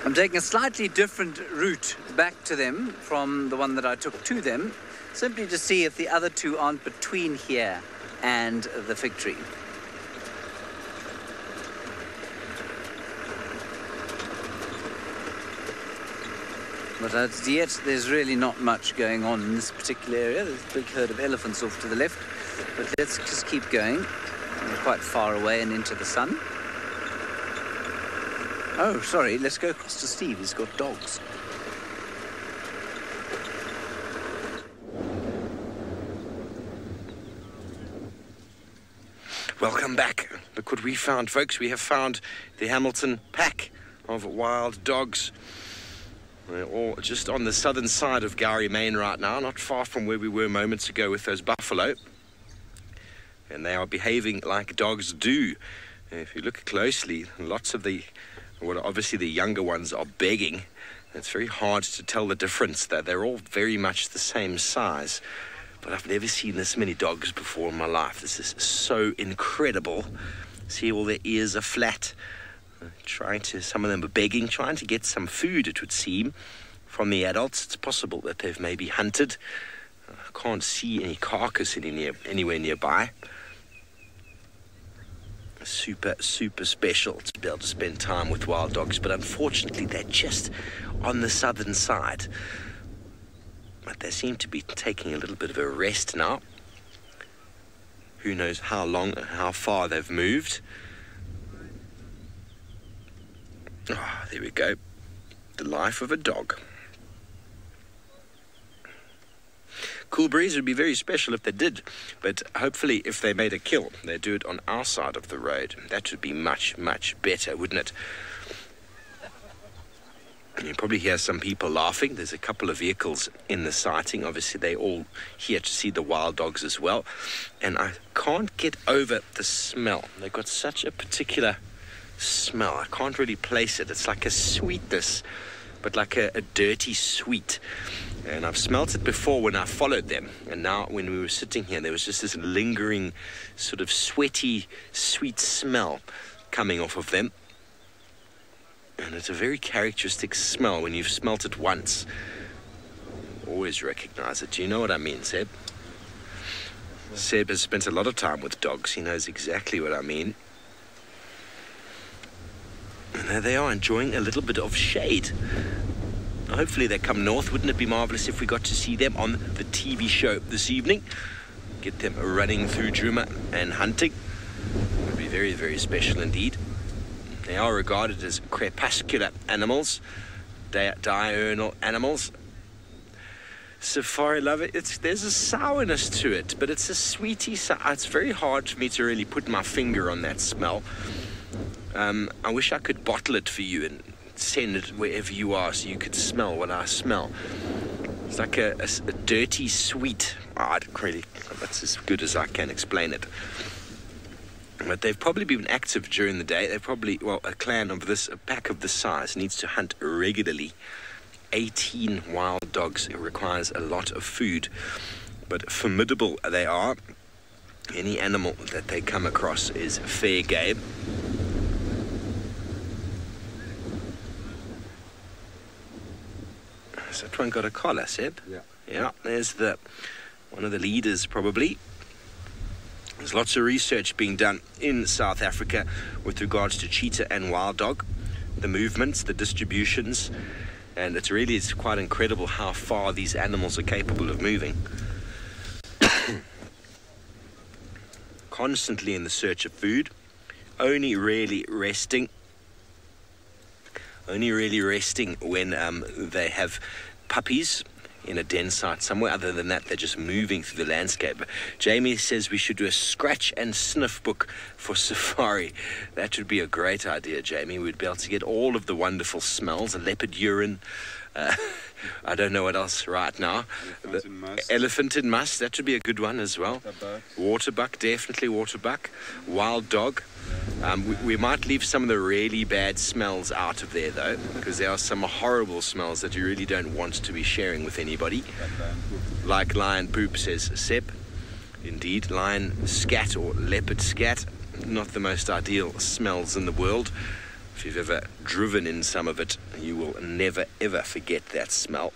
S2: I'm taking a slightly different route back to them from the one that I took to them, simply to see if the other two aren't between here and the fig tree. But as yet, there's really not much going on in this particular area. There's a big herd of elephants off to the left. But let's just keep going. We're quite far away and into the sun. Oh, sorry, let's go across to Steve. He's got dogs.
S5: Welcome back. Look what we found, folks. We have found the Hamilton pack of wild dogs. We're all just on the southern side of Gowrie Main right now, not far from where we were moments ago with those buffalo. And they are behaving like dogs do. If you look closely, lots of obviously the younger ones are begging. It's very hard to tell the difference, that they're all very much the same size. But I've never seen this many dogs before in my life. This is so incredible. See, all their ears are flat. Some of them are begging, trying to get some food, it would seem, from the adults. It's possible that they've maybe hunted. I can't see any carcass anywhere nearby. Super, super special to be able to spend time with wild dogs, but unfortunately they're just on the southern side. But they seem to be taking a little bit of a rest now. Who knows how long and how far they've moved. Ah, there we go. The life of a dog. Cool breeze would be very special if they did, but hopefully if they made a kill, they'd do it on our side of the road. That would be much, much better, wouldn't it? You probably hear some people laughing. There's a couple of vehicles in the sighting. Obviously, they're all here to see the wild dogs as well. And I can't get over the smell. They've got such a particular smell. I can't really place it. It's like a sweetness, but like a dirty sweet. And I've smelt it before when I followed them. And now when we were sitting here, there was just this lingering sort of sweaty, sweet smell coming off of them. And it's a very characteristic smell when you've smelt it once. Always recognize it. Do you know what I mean, Seb? Seb has spent a lot of time with dogs. He knows exactly what I mean. And there they are, enjoying a little bit of shade. Hopefully they come north. Wouldn't it be marvelous if we got to see them on the TV show this evening? Get them running through Djuma and hunting. It would be very, very special indeed. They are regarded as crepuscular animals, diurnal animals. SafariLive, there's a sourness to it, but it's a sweetie sour. It's very hard for me to really put my finger on that smell. I wish I could bottle it for you and send it wherever you are so you could smell what I smell. It's like a dirty sweet. That's as good as I can explain it. But they've probably been active during the day. They've probably, well, a pack of this size needs to hunt regularly. 18 wild dogs. It requires a lot of food, but formidable they are. Any animal that they come across is fair game. Has that one got a collar, Seb?
S6: Yeah.
S5: Yeah, there's one of the leaders probably. There's lots of research being done in South Africa with regards to cheetah and wild dog, the movements, the distributions, and it's quite incredible how far these animals are capable of moving. Constantly in the search of food, only really resting when they have puppies in a den site somewhere. Other than that, they're just moving through the landscape. Jamie says we should do a scratch and sniff book for safari. That would be a great idea, Jamie. We'd be able to get all of the wonderful smells, leopard urine, I don't know what else right now. Elephant in musk, that would be a good one as well. Waterbuck, definitely waterbuck. Wild dog. We might leave some of the really bad smells out of there though, because there are some horrible smells that you really don't want to be sharing with anybody. Like lion poop, says Seb. Indeed, lion scat or leopard scat, not the most ideal smells in the world. If you've ever driven in some of it, you will never ever forget that smell.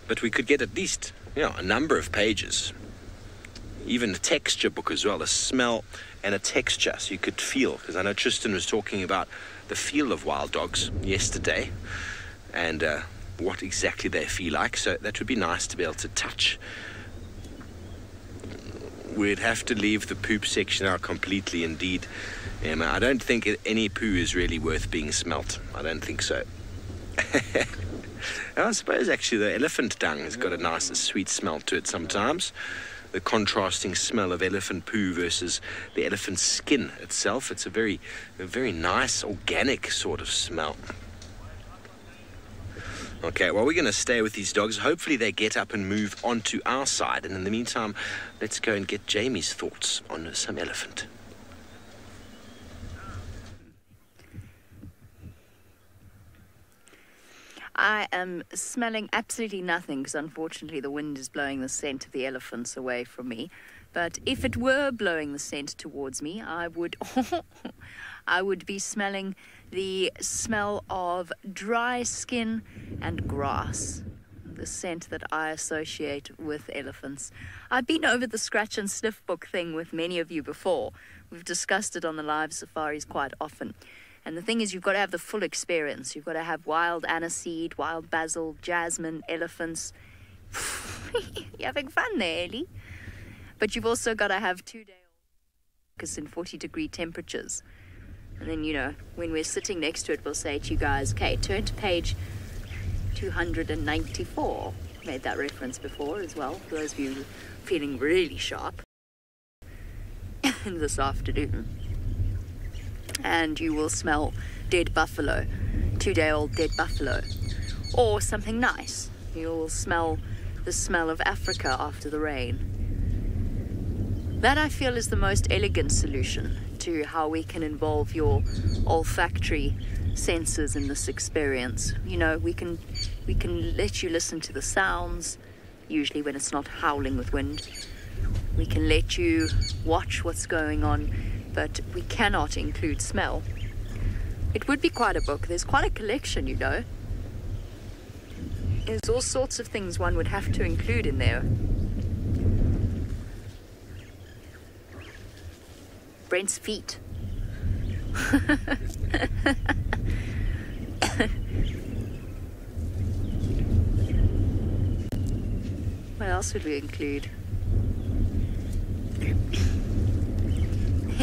S5: But we could get at least, a number of pages. Even a texture book as well, a smell and a texture, so you could feel. Because I know Tristan was talking about the feel of wild dogs yesterday and what exactly they feel like. So that would be nice to be able to touch. We'd have to leave the poop section out completely, indeed. Emma, I don't think any poo is really worth being smelt. I don't think so. I suppose actually the elephant dung has got a nice sweet smell to it sometimes. The contrasting smell of elephant poo versus the elephant skin itself. It's a very nice organic sort of smell. Okay, well, we're going to stay with these dogs. Hopefully they get up and move onto our side. And in the meantime, let's go and get Jamie's thoughts on some elephant.
S3: I am smelling absolutely nothing because unfortunately the wind is blowing the scent of the elephants away from me. But if it were blowing the scent towards me, I would be smelling the smell of dry skin and grass, the scent that I associate with elephants. I've been over the scratch and sniff book thing with many of you before. We've discussed it on the live safaris quite often. And the thing is, you've got to have the full experience. You've got to have wild aniseed, wild basil, jasmine, elephants. You're having fun there, Ellie. But you've also got to have 2-day-old in 40-degree temperatures. And then, when we're sitting next to it, we'll say to you guys, okay, turn to page 294. Made that reference before as well, for those of you feeling really sharp this afternoon. And you will smell dead buffalo, 2-day-old dead buffalo, or something nice. You will smell the smell of Africa after the rain. That, I feel, is the most elegant solution to how we can involve your olfactory senses in this experience. We can let you listen to the sounds, usually when it's not howling with wind. We can let you watch what's going on, but we cannot include smell. It would be quite a book. There's quite a collection, There's all sorts of things one would have to include in there. Brent's feet. What else would we include?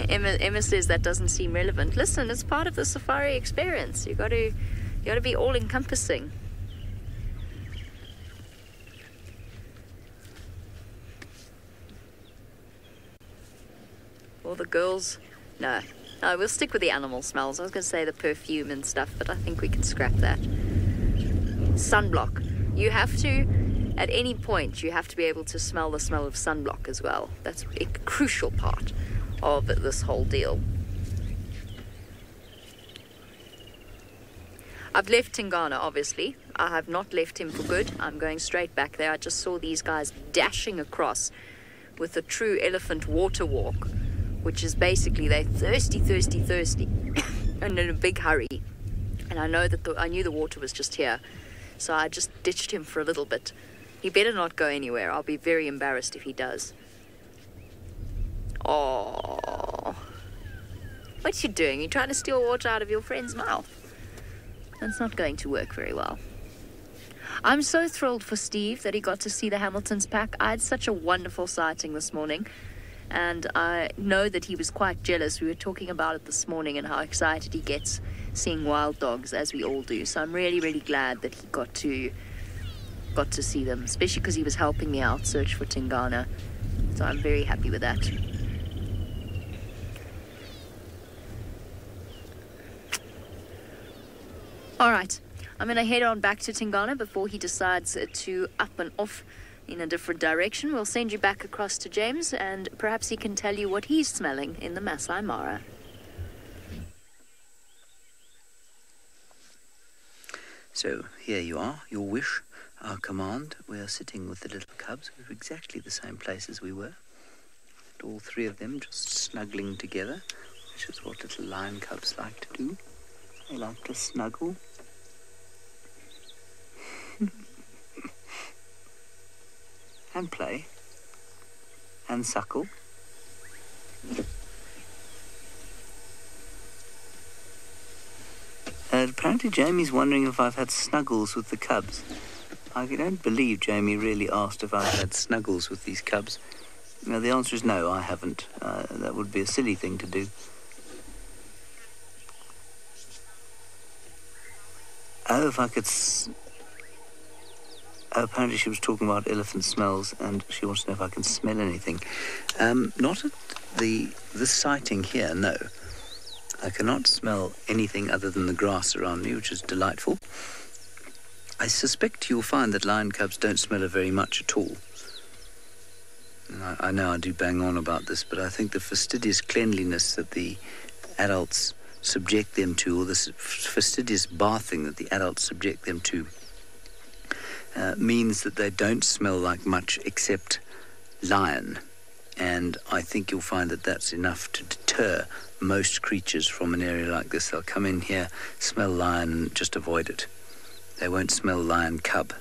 S3: Emma says that doesn't seem relevant. Listen, it's part of the safari experience. You got to be all encompassing. All the girls, no, we'll stick with the animal smells. I was going to say the perfume and stuff, but I think we can scrap that. Sunblock. You have to at any point you have to be able to smell the smell of sunblock as well. That's a crucial part of this whole deal. I've left Tingana, obviously. I have not left him for good. I'm going straight back there. I just saw these guys dashing across with a true elephant water walk, which is basically they're thirsty, and in a big hurry. And I know that I knew the water was just here, so I just ditched him for a little bit. He better not go anywhere. I'll be very embarrassed if he does. Oh, what you doing? You're trying to steal water out of your friend's mouth. That's not going to work very well. I'm so thrilled for Steve that he got to see the Hamilton's pack. I had such a wonderful sighting this morning, and I know that he was quite jealous. We were talking about it this morning and how excited he gets seeing wild dogs, as we all do. So I'm really, really glad that he got to see them, especially because he was helping me out search for Tingana. So I'm very happy with that. All right, I'm going to head on back to Tingana before he decides to up and off in a different direction. We'll send you back across to James, and perhaps he can tell you what he's smelling in the Masai Mara.
S2: So here you are, your wish, our command. We are sitting with the little cubs. We're exactly the same place as we were. All three of them just snuggling together, which is what little lion cubs like to do. They like to snuggle. And play. And suckle. Apparently Jamie's wondering if I've had snuggles with the cubs. I don't believe Jamie really asked if I've had snuggles with these cubs. No, the answer is no, I haven't. That would be a silly thing to do. Oh, if I could... apparently she was talking about elephant smells, and she wants to know if I can smell anything. Not at this sighting here, no. I cannot smell anything other than the grass around me, which is delightful. I suspect you'll find that lion cubs don't smell of very much at all. I know I do bang on about this, but I think the fastidious cleanliness that the adults subject them to, or the fastidious bathing that the adults subject them to, means that they don't smell like much except lion. And I think you'll find that that's enough to deter most creatures from an area like this. They'll come in here, smell lion, and just avoid it. They won't smell lion cub.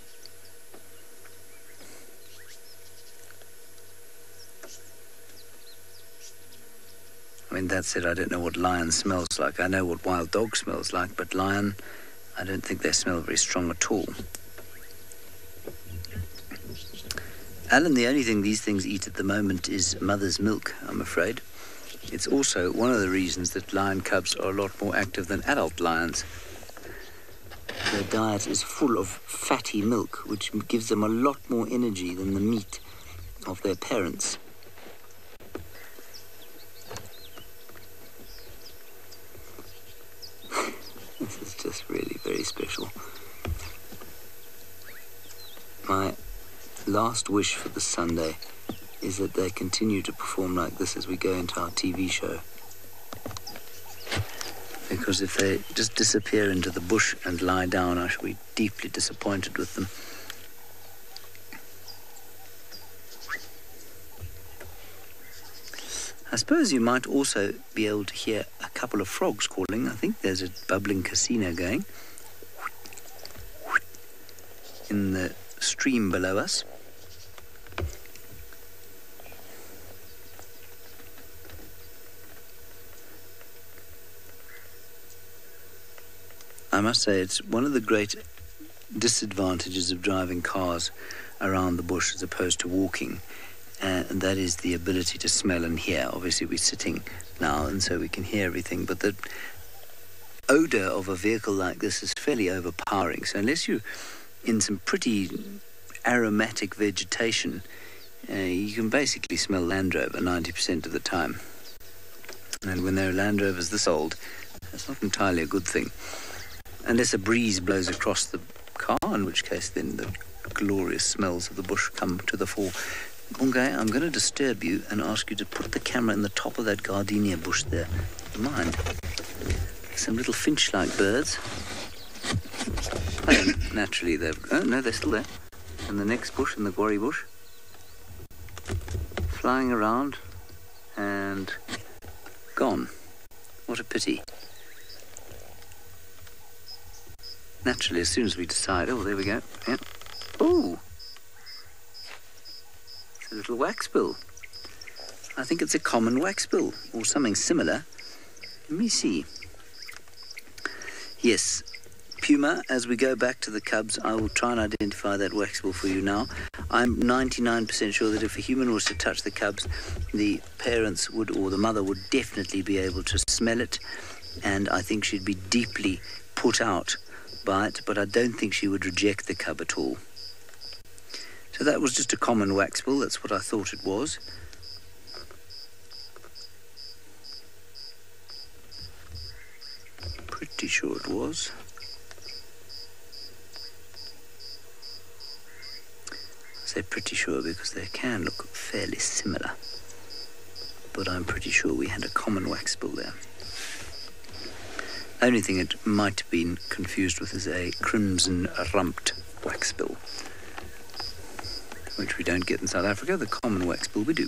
S2: I mean, that said, I don't know what lion smells like. I know what wild dog smells like, but lion, I don't think they smell very strong at all. Alan, the only thing these things eat at the moment is mother's milk, I'm afraid. It's also one of the reasons that lion cubs are a lot more active than adult lions. Their diet is full of fatty milk, which gives them a lot more energy than the meat of their parents. This is just really very special. My last wish for this Sunday is that they continue to perform like this as we go into our TV show. Because if they just disappear into the bush and lie down, I shall be deeply disappointed with them. I suppose you might also be able to hear a couple of frogs calling. I think there's a bubbling casino going in the stream below us. I must say it's one of the great disadvantages of driving cars around the bush as opposed to walking, and that is the ability to smell and hear. Obviously we're sitting now and so we can hear everything, but the odour of a vehicle like this is fairly overpowering. So unless you're in some pretty aromatic vegetation, you can basically smell Land Rover 90% of the time. And when there are Land Rovers this old, that's not entirely a good thing. Unless a breeze blows across the car, in which case then the glorious smells of the bush come to the fore. Bungay, I'm going to disturb you and ask you to put the camera in the top of that gardenia bush there. Mind. Some little finch-like birds. Naturally, oh no, they're still there. And the next bush, in the guarri bush, flying around and gone. What a pity. Naturally, as soon as we decide, oh, there we go. Yeah. Oh, it's a little waxbill. I think it's a common waxbill or something similar. Let me see. Yes, Puma, as we go back to the cubs, I will try and identify that waxbill for you now. I'm 99% sure that if a human was to touch the cubs, the parents would, or the mother would definitely be able to smell it, and I think she'd be deeply put out by it, but I don't think she would reject the cub at all. So that was just a common waxbill, that's what I thought it was. Pretty sure it was. I say pretty sure because they can look fairly similar, but I'm pretty sure we had a common waxbill there. The only thing it might have been confused with is a crimson-rumped waxbill, which we don't get in South Africa. The common waxbill we do.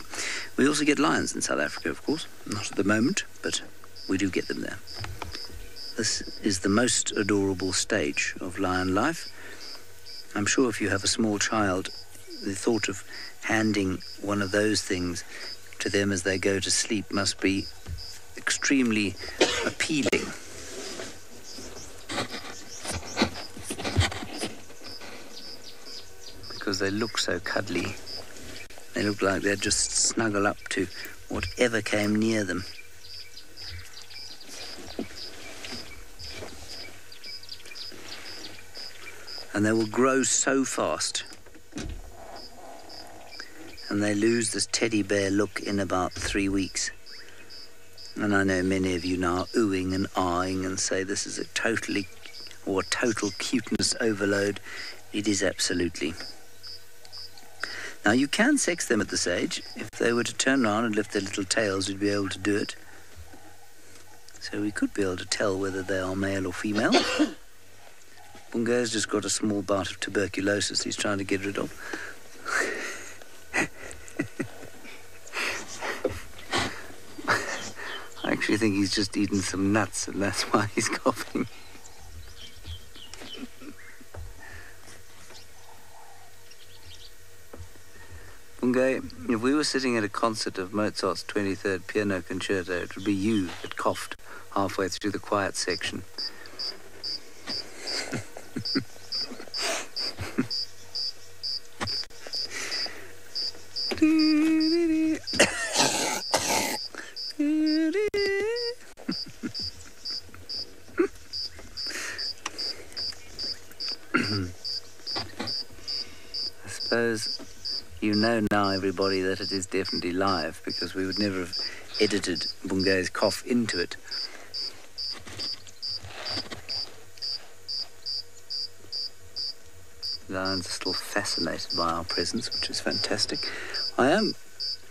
S2: We also get lions in South Africa, of course. Not at the moment, but we do get them there. This is the most adorable stage of lion life. I'm sure if you have a small child, the thought of handing one of those things to them as they go to sleep must be extremely appealing. Because they look so cuddly. They look like they'd just snuggle up to whatever came near them. And they will grow so fast. And they lose this teddy bear look in about 3 weeks. And I know many of you now are oohing and ahhing and say this is a total cuteness overload. It is absolutely. Now you can sex them at this age. If they were to turn around and lift their little tails, you'd be able to do it. So we could be able to tell whether they are male or female. Bunga's just got a small bout of tuberculosis he's trying to get rid of. I actually think he's just eaten some nuts and that's why he's coughing. Bunga, if we were sitting at a concert of Mozart's 23rd Piano Concerto, it would be you that coughed halfway through the quiet section. I suppose you know now, everybody, that it is definitely live, because we would never have edited Bungay's cough into it. Lions are still fascinated by our presence, which is fantastic. I am,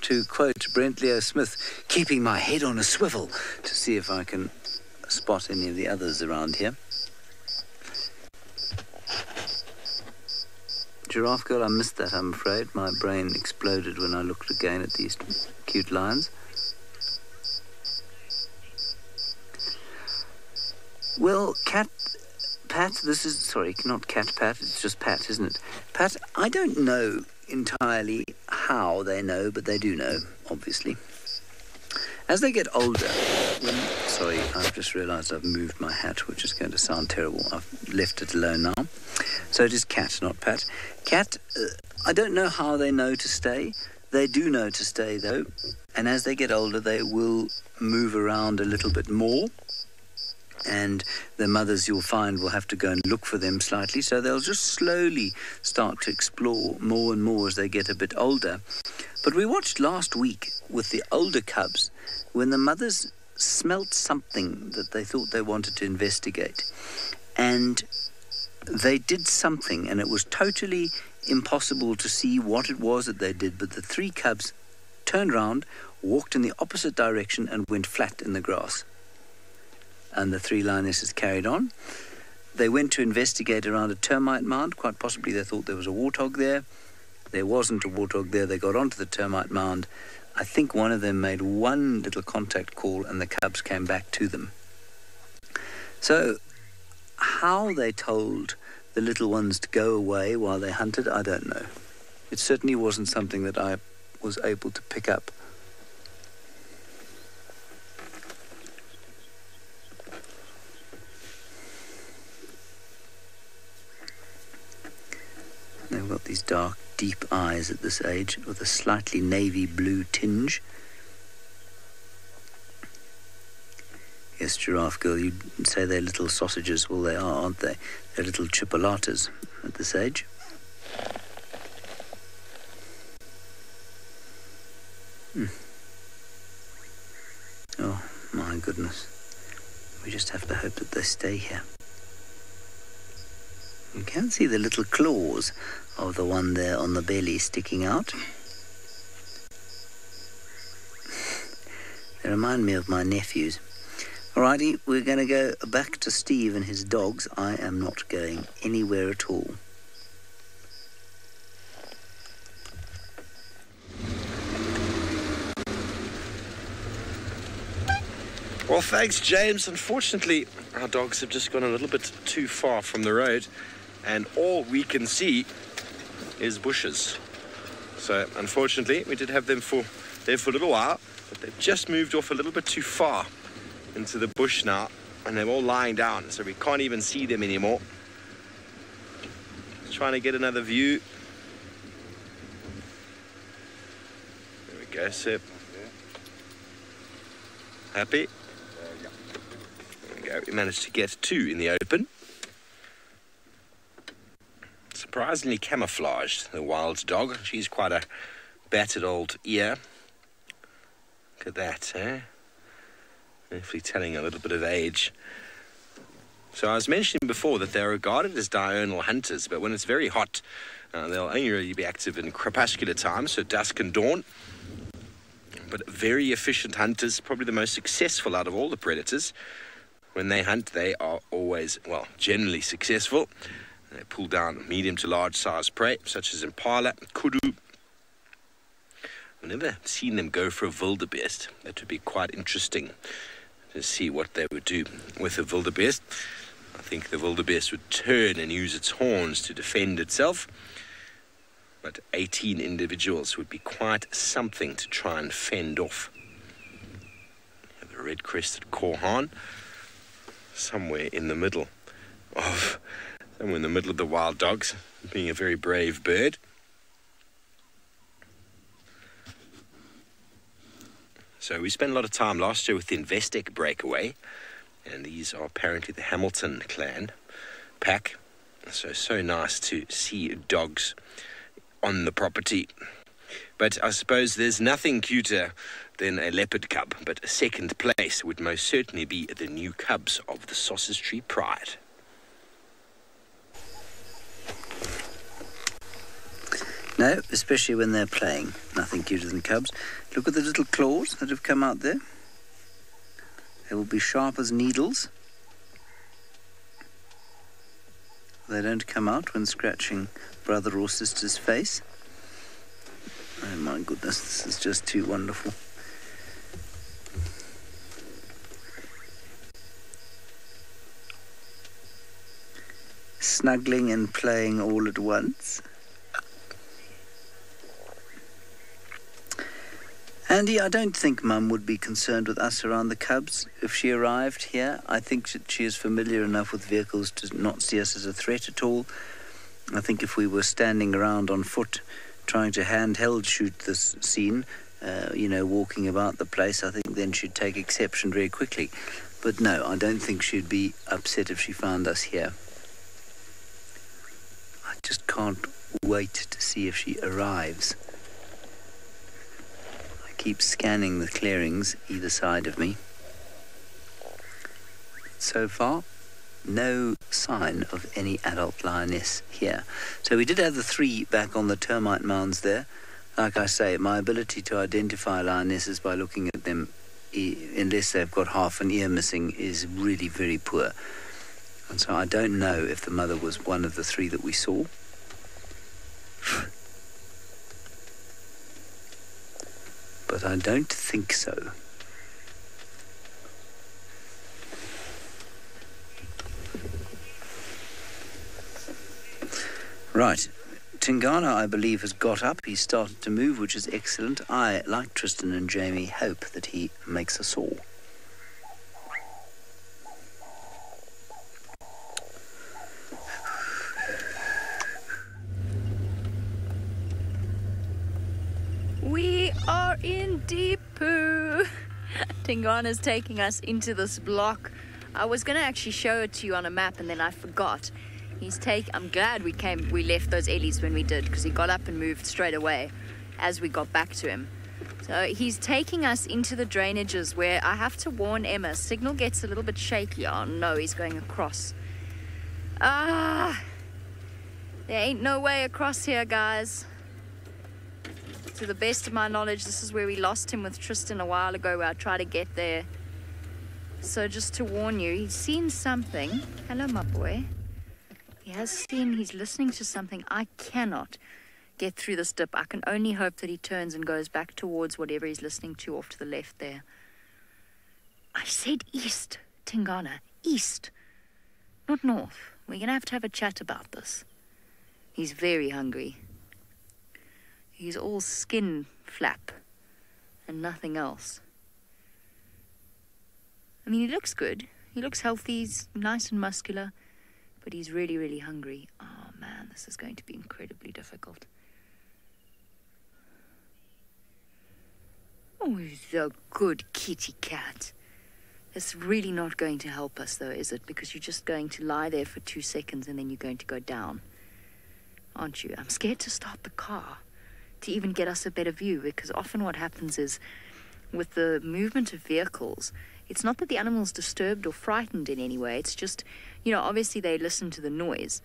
S2: to quote Brent Leo Smith, keeping my head on a swivel to see if I can spot any of the others around here. Giraffe girl, I missed that, I'm afraid. My brain exploded when I looked again at these cute lions. Well, Pat, this is, sorry, not Cat Pat, it's just Pat, isn't it? Pat, I don't know entirely how they know, but they do know, obviously. As they get older, sorry, I've just realised I've moved my hat, which is going to sound terrible. I've left it alone now. So it is Cat, not Pat. Cat, I don't know how they know to stay. They do know to stay, though. And as they get older, they will move around a little bit more. And the mothers, you'll find, will have to go and look for them slightly. So they'll just slowly start to explore more and more as they get a bit older. But we watched last week with the older cubs when the mothers smelt something that they thought they wanted to investigate. And they did something, and it was totally impossible to see what it was that they did, but the 3 cubs turned round, walked in the opposite direction and went flat in the grass. And the 3 lionesses carried on. They went to investigate around a termite mound. Quite possibly they thought there was a warthog there. There wasn't a warthog there. They got onto the termite mound. I think one of them made one little contact call and the cubs came back to them. So how they told the little ones to go away while they hunted, I don't know. It certainly wasn't something that I was able to pick up. They've got these dark, deep eyes at this age with a slightly navy blue tinge. Yes, Giraffe Girl, you'd say they're little sausages. Well, they are, aren't they? They're little chipolatas at this age. Oh, my goodness. We just have to hope that they stay here. You can see the little claws of the one there on the belly sticking out. They remind me of my nephews. Alrighty, we're going to go back to Steve and his dogs. I am not going anywhere at all.
S5: Well, thanks, James. Unfortunately, our dogs have just gone a little bit too far from the road, and all we can see is bushes. So, unfortunately, we did have them there for a little while, but they've just moved off a little bit too far into the bush now, and they're all lying down, so we can't even see them anymore. Just trying to get another view. There we go, Sip. Happy? There we go. We managed to get 2 in the open. Surprisingly camouflaged, the wild dog. She's quite a battered old ear. Look at that, eh? Definitely telling a little bit of age. So I was mentioning before that they're regarded as diurnal hunters, but when it's very hot, they'll only really be active in crepuscular time, so dusk and dawn. But very efficient hunters, probably the most successful out of all the predators. When they hunt, they are always, well, generally successful. They pull down medium to large size prey, such as impala, kudu. I've never seen them go for a wildebeest. That would be quite interesting to see what they would do with a wildebeest. I think the wildebeest would turn and use its horns to defend itself. But 18 individuals would be quite something to try and fend off. You have a red-crested korhaan somewhere in the middle of the wild dogs, being a very brave bird. So we spent a lot of time last year with the Investec breakaway, and these are apparently the Hamilton clan pack. So nice to see dogs on the property. But I suppose there's nothing cuter than a leopard cub, but second place would most certainly be the new cubs of the Sausage Tree Pride.
S2: No, especially when they're playing. Nothing cuter than cubs. Look at the little claws that have come out there. They will be sharp as needles. They don't come out when scratching brother or sister's face. Oh my goodness, this is just too wonderful. Snuggling and playing all at once. Andy, I don't think Mum would be concerned with us around the cubs if she arrived here. I think that she is familiar enough with vehicles to not see us as a threat at all. I think if we were standing around on foot trying to handheld shoot this scene, walking about the place, I think then she'd take exception very quickly. But no, I don't think she'd be upset if she found us here. I just can't wait to see if she arrives. Keep scanning the clearings either side of me. So far, no sign of any adult lioness here. So we did have the 3 back on the termite mounds there. Like I say, my ability to identify lionesses by looking at them, unless they've got half an ear missing, is really very poor. And so I don't know if the mother was one of the 3 that we saw. But I don't think so. Right. Tingana, I believe, has got up. He's started to move, which is excellent. I, like Tristan and Jamie, hope that he makes a soar.
S3: We are in deep poo. Tingana's taking us into this block. I was going to actually show it to you on a map, and then I forgot. I'm glad we left those ellies when we did, because he got up and moved straight away as we got back to him. So he's taking us into the drainages where I have to warn Emma, signal gets a little bit shaky. Oh no, he's going across. There ain't no way across here, guys. To the best of my knowledge, this is where we lost him with Tristan a while ago, where I tried to get there. So just to warn you, he's seen something. Hello, my boy. He's listening to something. I cannot get through this dip. I can only hope that he turns and goes back towards whatever he's listening to off to the left there. I said east, Tingana. East, not north. We're going to have a chat about this. He's very hungry. He's all skin flap and nothing else. I mean, he looks good. He looks healthy. He's nice and muscular. But he's really, really hungry. Oh, man, this is going to be incredibly difficult. Oh, the good kitty cat. It's really not going to help us, though, is it? Because you're just going to lie there for 2 seconds and then you're going to go down, aren't you? I'm scared to start the car to even get us a better view, because often what happens is with the movement of vehicles, it's not that the animal's disturbed or frightened in any way. It's just, obviously they listen to the noise.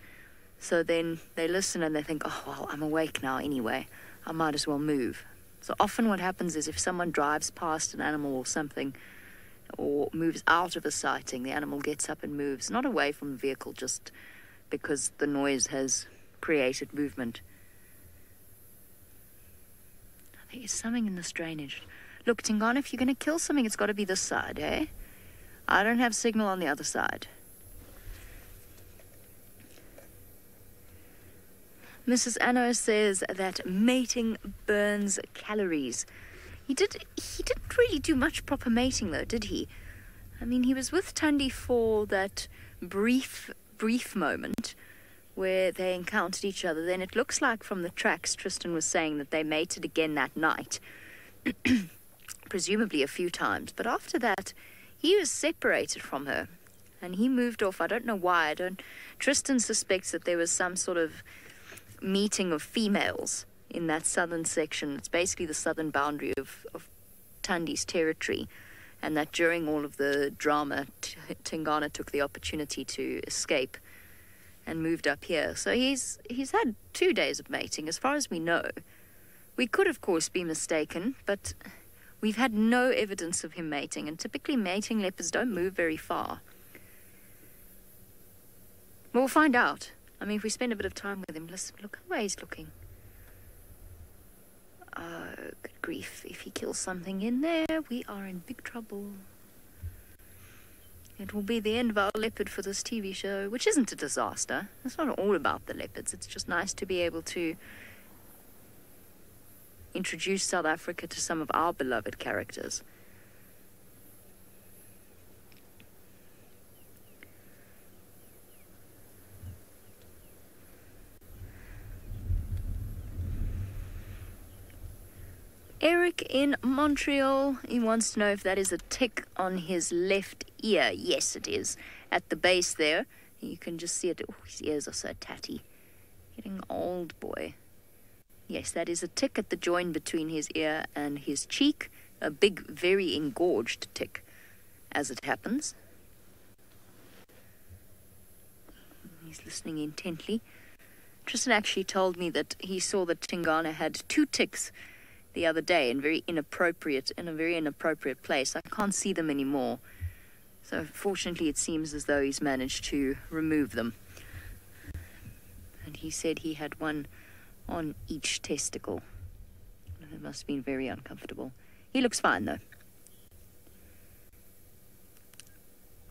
S3: So then they listen and they think, oh, well, I'm awake now anyway. I might as well move. So often what happens is if someone drives past an animal or something, or moves out of a sighting, the animal gets up and moves, not away from the vehicle, just because the noise has created movement. There is something in this drainage. Look, Tingana, if you're going to kill something, it's got to be this side, eh? I don't have signal on the other side. Mrs. Anno says that mating burns calories. He didn't really do much proper mating, though, did he? I mean, he was with Tundi for that brief moment where they encountered each other. Then it looks like from the tracks, Tristan was saying that they mated again that night. Presumably a few times, but after that he was separated from her and he moved off. I don't know why. Tristan suspects that there was some sort of meeting of females in that southern section. It's basically the southern boundary of Tundi's territory, and that during all of the drama Tingana took the opportunity to escape and moved up here. So he's had 2 days of mating as far as we know. We could of course be mistaken, but we've had no evidence of him mating, and typically mating leopards don't move very far. But we'll find out. I mean, if we spend a bit of time with him, let's look at the way he's looking. Oh, good grief. If he kills something in there, we are in big trouble. It will be the end of our leopard for this TV show, which isn't a disaster. It's not all about the leopards. It's just nice to be able to introduce South Africa to some of our beloved characters. Eric in Montreal, he wants to know if that is a tick on his left ear. Yes, it is. At the base there, you can just see it. Oh, his ears are so tatty. Getting old, boy. Yes, that is a tick at the joint between his ear and his cheek. A big, very engorged tick, as it happens. He's listening intently. Tristan actually told me that he saw that Tingana had 2 ticks the other day in a very inappropriate place. I can't see them anymore. So fortunately it seems as though he's managed to remove them. And he said he had one on each testicle. It must have been very uncomfortable. He looks fine though.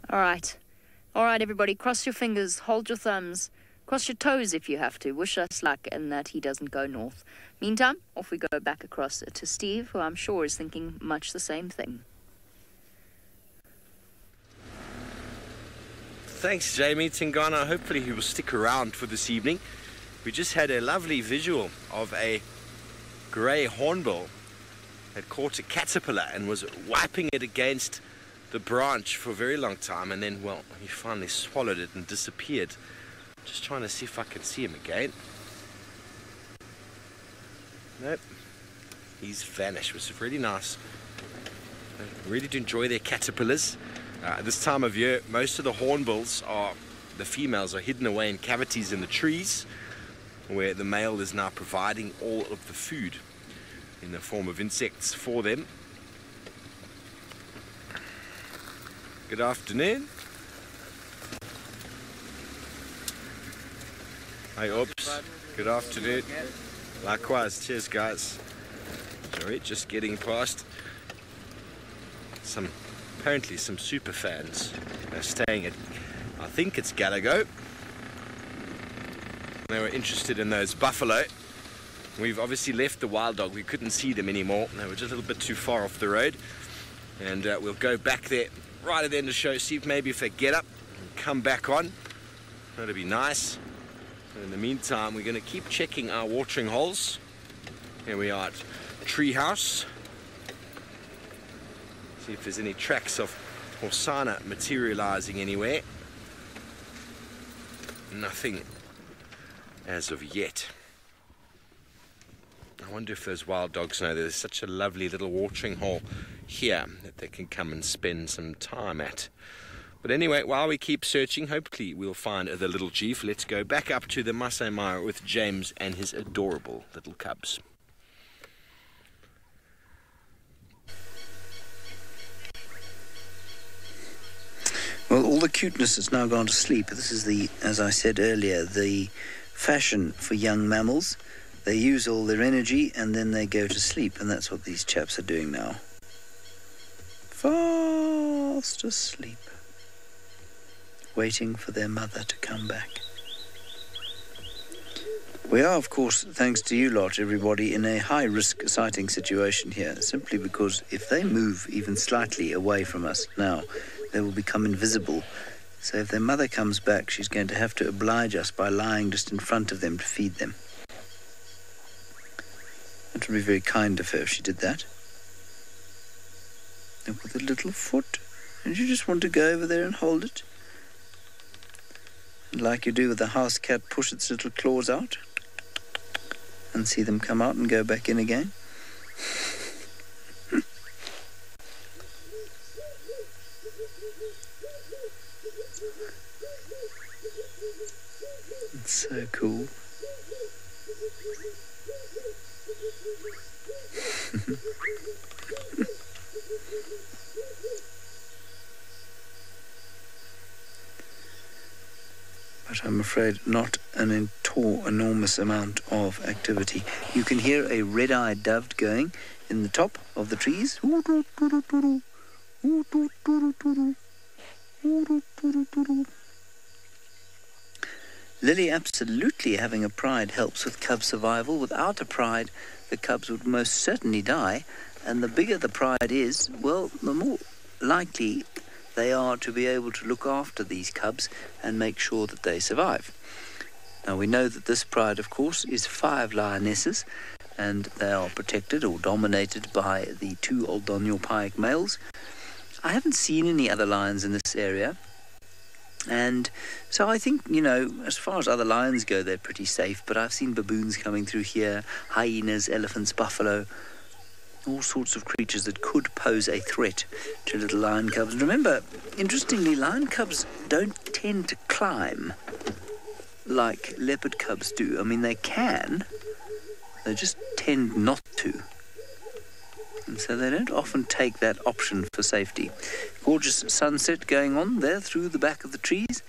S3: All right, everybody, cross your fingers, hold your thumbs, cross your toes if you have to. Wish us luck and that he doesn't go north. Meantime, off we go back across to Steve, who I'm sure is thinking much the same thing.
S5: Thanks, Jamie. Tingana, hopefully he will stick around for this evening. We just had a lovely visual of a grey hornbill that caught a caterpillar and was wiping it against the branch for a very long time, and then, well, he finally swallowed it and disappeared. Just trying to see if I can see him again. Nope, he's vanished. It was really nice. They really do enjoy their caterpillars. This time of year, most of the hornbills the females are hidden away in cavities in the trees, where the male is now providing all of the food in the form of insects for them. Good afternoon. Hi, oops. Good afternoon. Likewise. Cheers, guys. Sorry, just getting past apparently some super fans are staying at, I think it's Gallagher. They were interested in those buffalo. We've obviously left the wild dog. We couldn't see them anymore. They were just a little bit too far off the road. And we'll go back there right at the end of the show, see if maybe if they get up and come back on. That'd be nice. And in the meantime, we're going to keep checking our watering holes. Here we are at Treehouse. See if there's any tracks of Horsana materializing anywhere. Nothing as of yet. I wonder if those wild dogs know there's such a lovely little watering hole here that they can come and spend some time at. But anyway, while we keep searching, hopefully we'll find the little chief. Let's go back up to the Masai Mara with James and his adorable little cubs.
S2: Well, all the cuteness has now gone to sleep. This is the, as I said earlier, the fashion for young mammals. They use all their energy and then they go to sleep, and that's what these chaps are doing now. Fast asleep, waiting for their mother to come back. We are, of course, thanks to you lot, everybody, in a high-risk sighting situation here, simply because if they move even slightly away from us now, they will become invisible. So if their mother comes back, she's going to have to oblige us by lying just in front of them to feed them. It would be very kind of her if she did that. And with a little foot, and you just want to go over there and hold it. And like you do with a house cat, push its little claws out and see them come out and go back in again. It's so cool. But I'm afraid not an enormous amount of activity. You can hear a red-eyed dove going in the top of the trees. Lily absolutely having a pride helps with cub survival. Without a pride, the cubs would most certainly die. And the bigger the pride is, well, the more likely they are to be able to look after these cubs and make sure that they survive. Now, we know that this pride, of course, is 5 lionesses, and they are protected or dominated by the 2 Oldonyo Paic males. I haven't seen any other lions in this area, and so I think, you know, as far as other lions go, they're pretty safe, but I've seen baboons coming through here, hyenas, elephants, buffalo, all sorts of creatures that could pose a threat to little lion cubs. And remember, interestingly, lion cubs don't tend to climb. like leopard cubs do. I mean, they can, they just tend not to. And so they don't often take that option for safety. Gorgeous sunset going on there through the back of the trees.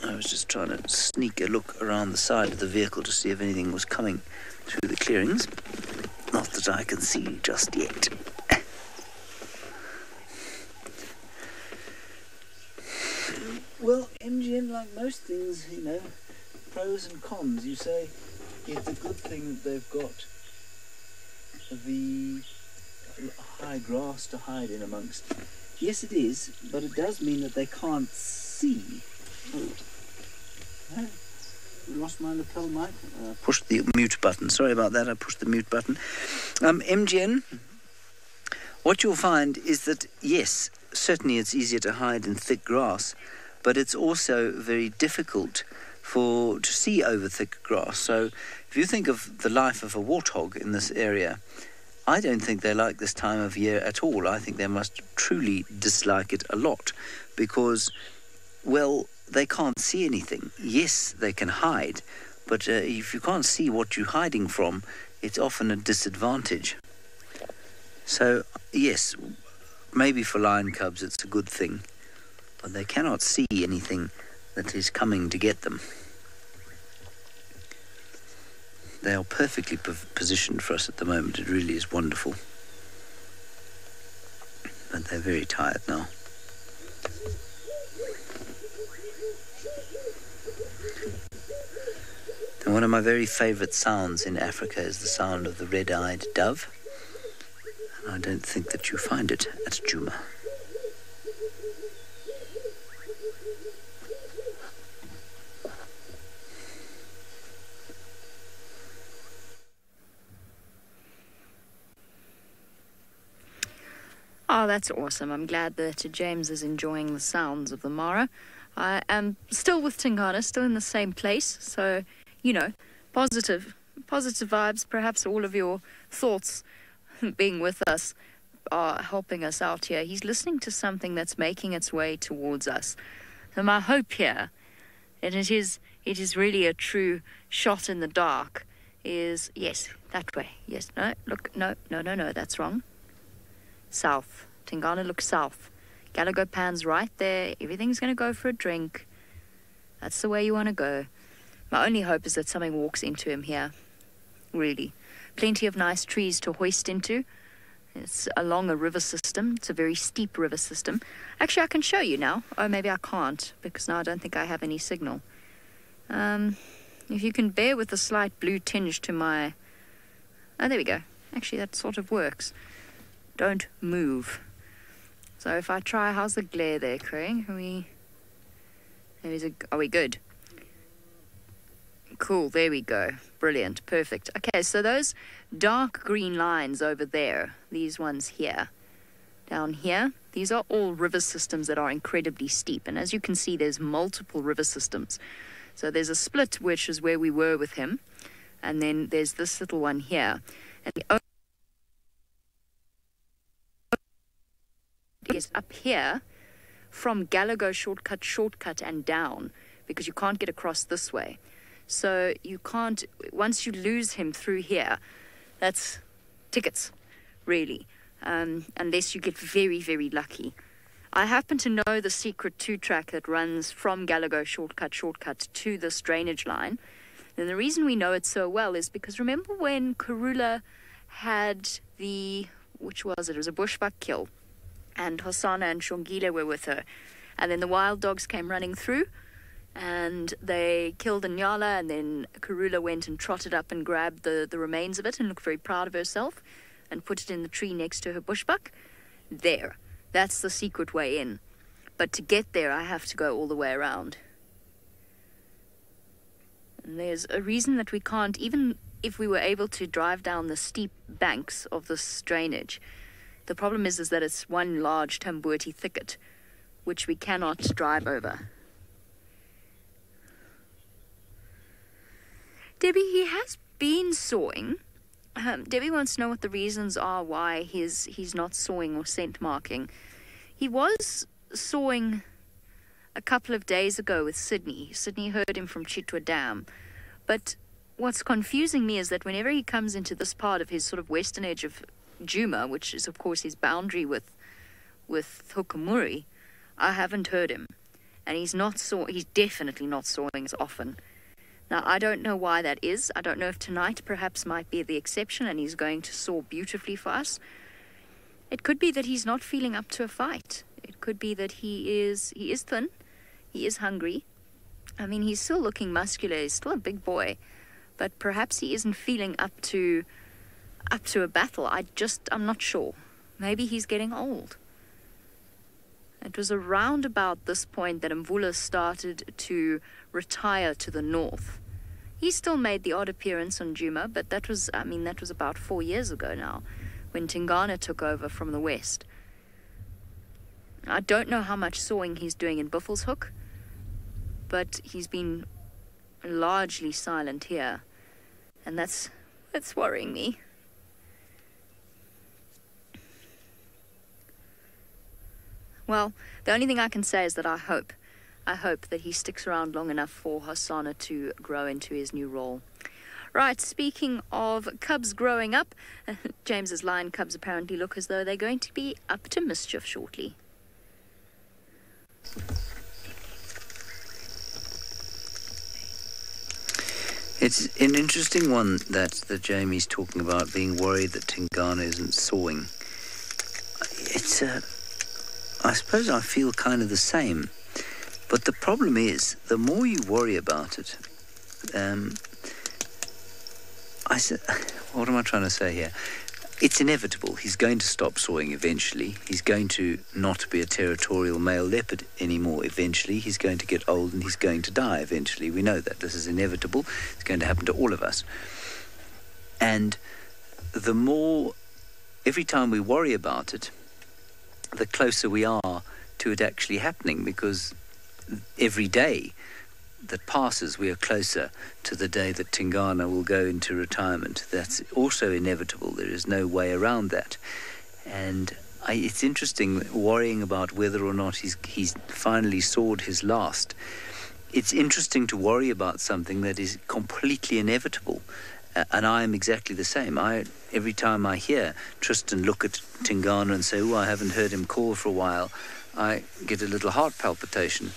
S2: I was just trying to sneak a look around the side of the vehicle to see if anything was coming through the clearings. Not that I can see just yet. Well, MGN, like most things, you know, pros and cons. You say it's a good thing that they've got the high grass to hide in amongst. Yes, it is, but it does mean that they can't see. Oh. We lost my lapel mic. Pushed the mute button. Sorry about that. I pushed the mute button. MGN, what you'll find is that, yes, certainly it's easier to hide in thick grass, but it's also very difficult to see over thick grass. So if you think of the life of a warthog in this area, I don't think they like this time of year at all. I think they must truly dislike it a lot because, well, they can't see anything. Yes, they can hide, but if you can't see what you're hiding from, it's often a disadvantage. So, yes, maybe for lion cubs it's a good thing, but they cannot see anything that is coming to get them. They are perfectly positioned for us at the moment. It really is wonderful. But they're very tired now. And one of my very favourite sounds in Africa is the sound of the red-eyed dove. And I don't think that you find it at Djuma.
S3: Oh, that's awesome. I'm glad that James is enjoying the sounds of the Mara. I am still with Tingana, still in the same place. So, you know, positive vibes. Perhaps all of your thoughts being with us are helping us out here. He's listening to something that's making its way towards us. So my hope here, and it is really a true shot in the dark, is, yes, that way. Yes, no, look, no, that's wrong. South. Tingana looks south. Galago pans right there. Everything's going to go for a drink. That's the way you want to go. My only hope is that something walks into him here. Really. Plenty of nice trees to hoist into. It's along a river system. It's a very steep river system. Actually, I can show you now. Oh, maybe I can't, because now I don't think I have any signal. If you can bear with the slight blue tinge to my... Oh, there we go. Actually, that sort of works. Don't move. So if I try, how's the glare there, Craig? Are we good? Cool, there we go. Brilliant, perfect. Okay, so those dark green lines over there, these ones here, down here, these are all river systems that are incredibly steep. And as you can see, there's multiple river systems. So there's a split, which is where we were with him. And then there's this little one here. And the is up here from Galago shortcut and down, because you can't get across this way. So you can't, once you lose him through here, that's tickets, really, unless you get very, very lucky. I happen to know the secret 2-track that runs from Galago shortcut to this drainage line. And the reason we know it so well is because remember when Karula had which was it? It was a bushbuck kill. And Hosanna and Shongile were with her. And then the wild dogs came running through, and they killed Nyala, and then Karula went and trotted up and grabbed the remains of it and looked very proud of herself and put it in the tree next to her bushbuck. There. That's the secret way in. But to get there, I have to go all the way around. And there's a reason that we can't, even if we were able to drive down the steep banks of this drainage, the problem is that it's one large Tambuti thicket, which we cannot drive over. Debbie, he has been sawing. Debbie wants to know what the reasons are why he's not sawing or scent marking. He was sawing a couple of days ago with Sydney. Sydney heard him from Chitwa Dam. But what's confusing me is that whenever he comes into this part of his sort of western edge of Djuma, which is of course his boundary with Hukumuri, I haven't heard him. And he's definitely not sawing as often. Now, I don't know why that is. I don't know if tonight perhaps might be the exception and he's going to saw beautifully for us. It could be that he's not feeling up to a fight. It could be that he is thin, he is hungry. I mean, he's still looking muscular, he's still a big boy, but perhaps he isn't feeling up to a battle. I'm not sure. Maybe he's getting old. It was around about this point that Mvula started to retire to the north. He still made the odd appearance on Djuma, but that was about 4 years ago now, when Tingana took over from the west. I don't know how much sawing he's doing in Buffelshoek, but he's been largely silent here, and that's worrying me. Well, the only thing I can say is that I hope that he sticks around long enough for Hosanna to grow into his new role. Right, speaking of cubs growing up, James's lion cubs apparently look as though they're going to be up to mischief shortly.
S2: It's an interesting one that Jamie's talking about, being worried that Tingana isn't sawing. I suppose I feel kind of the same. But the problem is, the more you worry about it, what am I trying to say here? It's inevitable. He's going to stop sawing eventually. He's going to not be a territorial male leopard anymore eventually. He's going to get old and he's going to die eventually. We know that. This is inevitable. It's going to happen to all of us. And the more, every time we worry about it, the closer we are to it actually happening, because every day that passes, we are closer to the day that Tingana will go into retirement. That's also inevitable. There is no way around that. And it's interesting worrying about whether or not he's finally sawed his last. It's interesting to worry about something that is completely inevitable. And I am exactly the same. Every time I hear Tristan look at Tingana and say, "Oh, I haven't heard him call for a while," I get a little heart palpitation.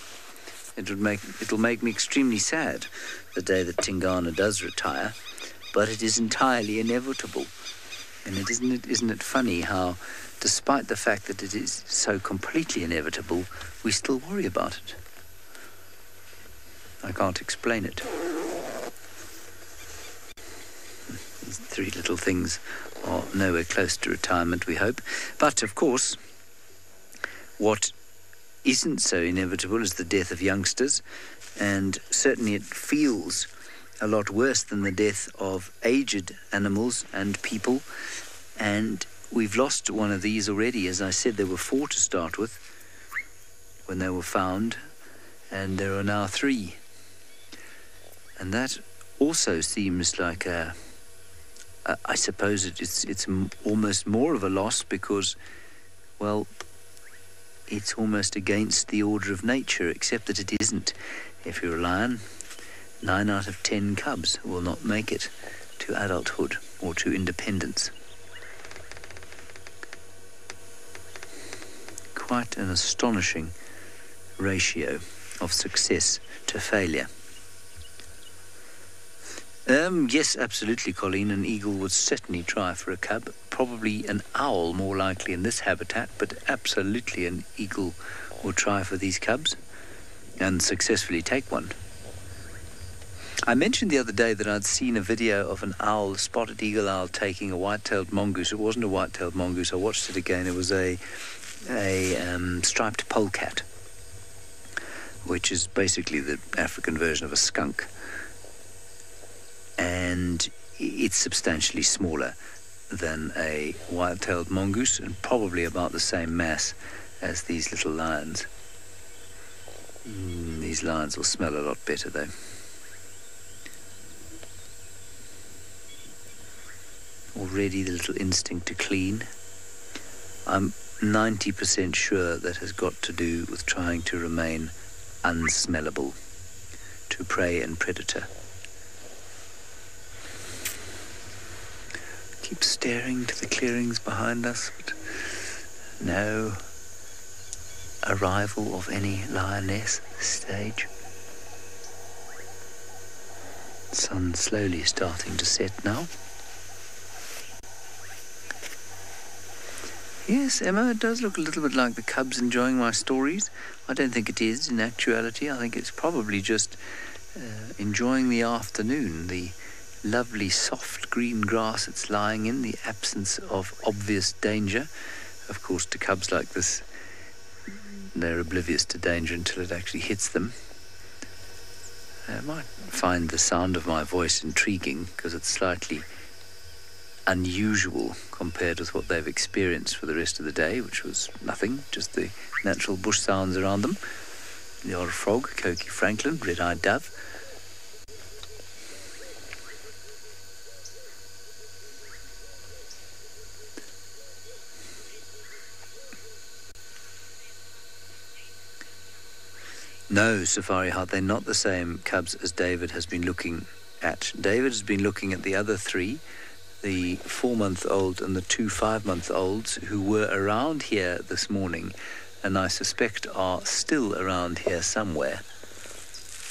S2: It'll make me extremely sad the day that Tingana does retire, but it is entirely inevitable. And isn't it funny how, despite the fact that it is so completely inevitable, we still worry about it? I can't explain it. These three little things are nowhere close to retirement, we hope. But, of course, what isn't so inevitable is the death of youngsters, and certainly it feels a lot worse than the death of aged animals and people. And we've lost one of these already. As I said, there were 4 to start with when they were found, and there are now 3. And that also seems like I suppose it's almost more of a loss because, well, it's almost against the order of nature, except that it isn't. If you're a lion, 9 out of 10 cubs will not make it to adulthood or to independence. Quite an astonishing ratio of success to failure. Yes, absolutely, Colleen. An eagle would certainly try for a cub. Probably an owl more likely in this habitat, but absolutely an eagle will try for these cubs and successfully take one. I mentioned the other day that I'd seen a video of an owl, a spotted eagle owl, taking a white-tailed mongoose. It wasn't a white-tailed mongoose. I watched it again. It was a striped polecat, which is basically the African version of a skunk. And it's substantially smaller than a white-tailed mongoose and probably about the same mass as these little lions. These lions will smell a lot better, though. Already the little instinct to clean. I'm 90% sure that has got to do with trying to remain unsmellable to prey and predator. Keep staring to the clearings behind us, but no arrival of any lioness at this stage. Sun slowly starting to set now. Yes, Emma, it does look a little bit like the cubs enjoying my stories. I don't think it is in actuality. I think it's probably just enjoying the afternoon, the lovely soft green grass it's lying in, the absence of obvious danger. Of course, to cubs like this, they're oblivious to danger until it actually hits them. I might find the sound of my voice intriguing because it's slightly unusual compared with what they've experienced for the rest of the day, which was nothing, just the natural bush sounds around them. The old frog, Cokie Franklin, red-eyed dove. No, Safari Heart, they're not the same cubs as David has been looking at. David has been looking at the other three, the 4-month-old and the 2 5-month-olds who were around here this morning, and I suspect are still around here somewhere.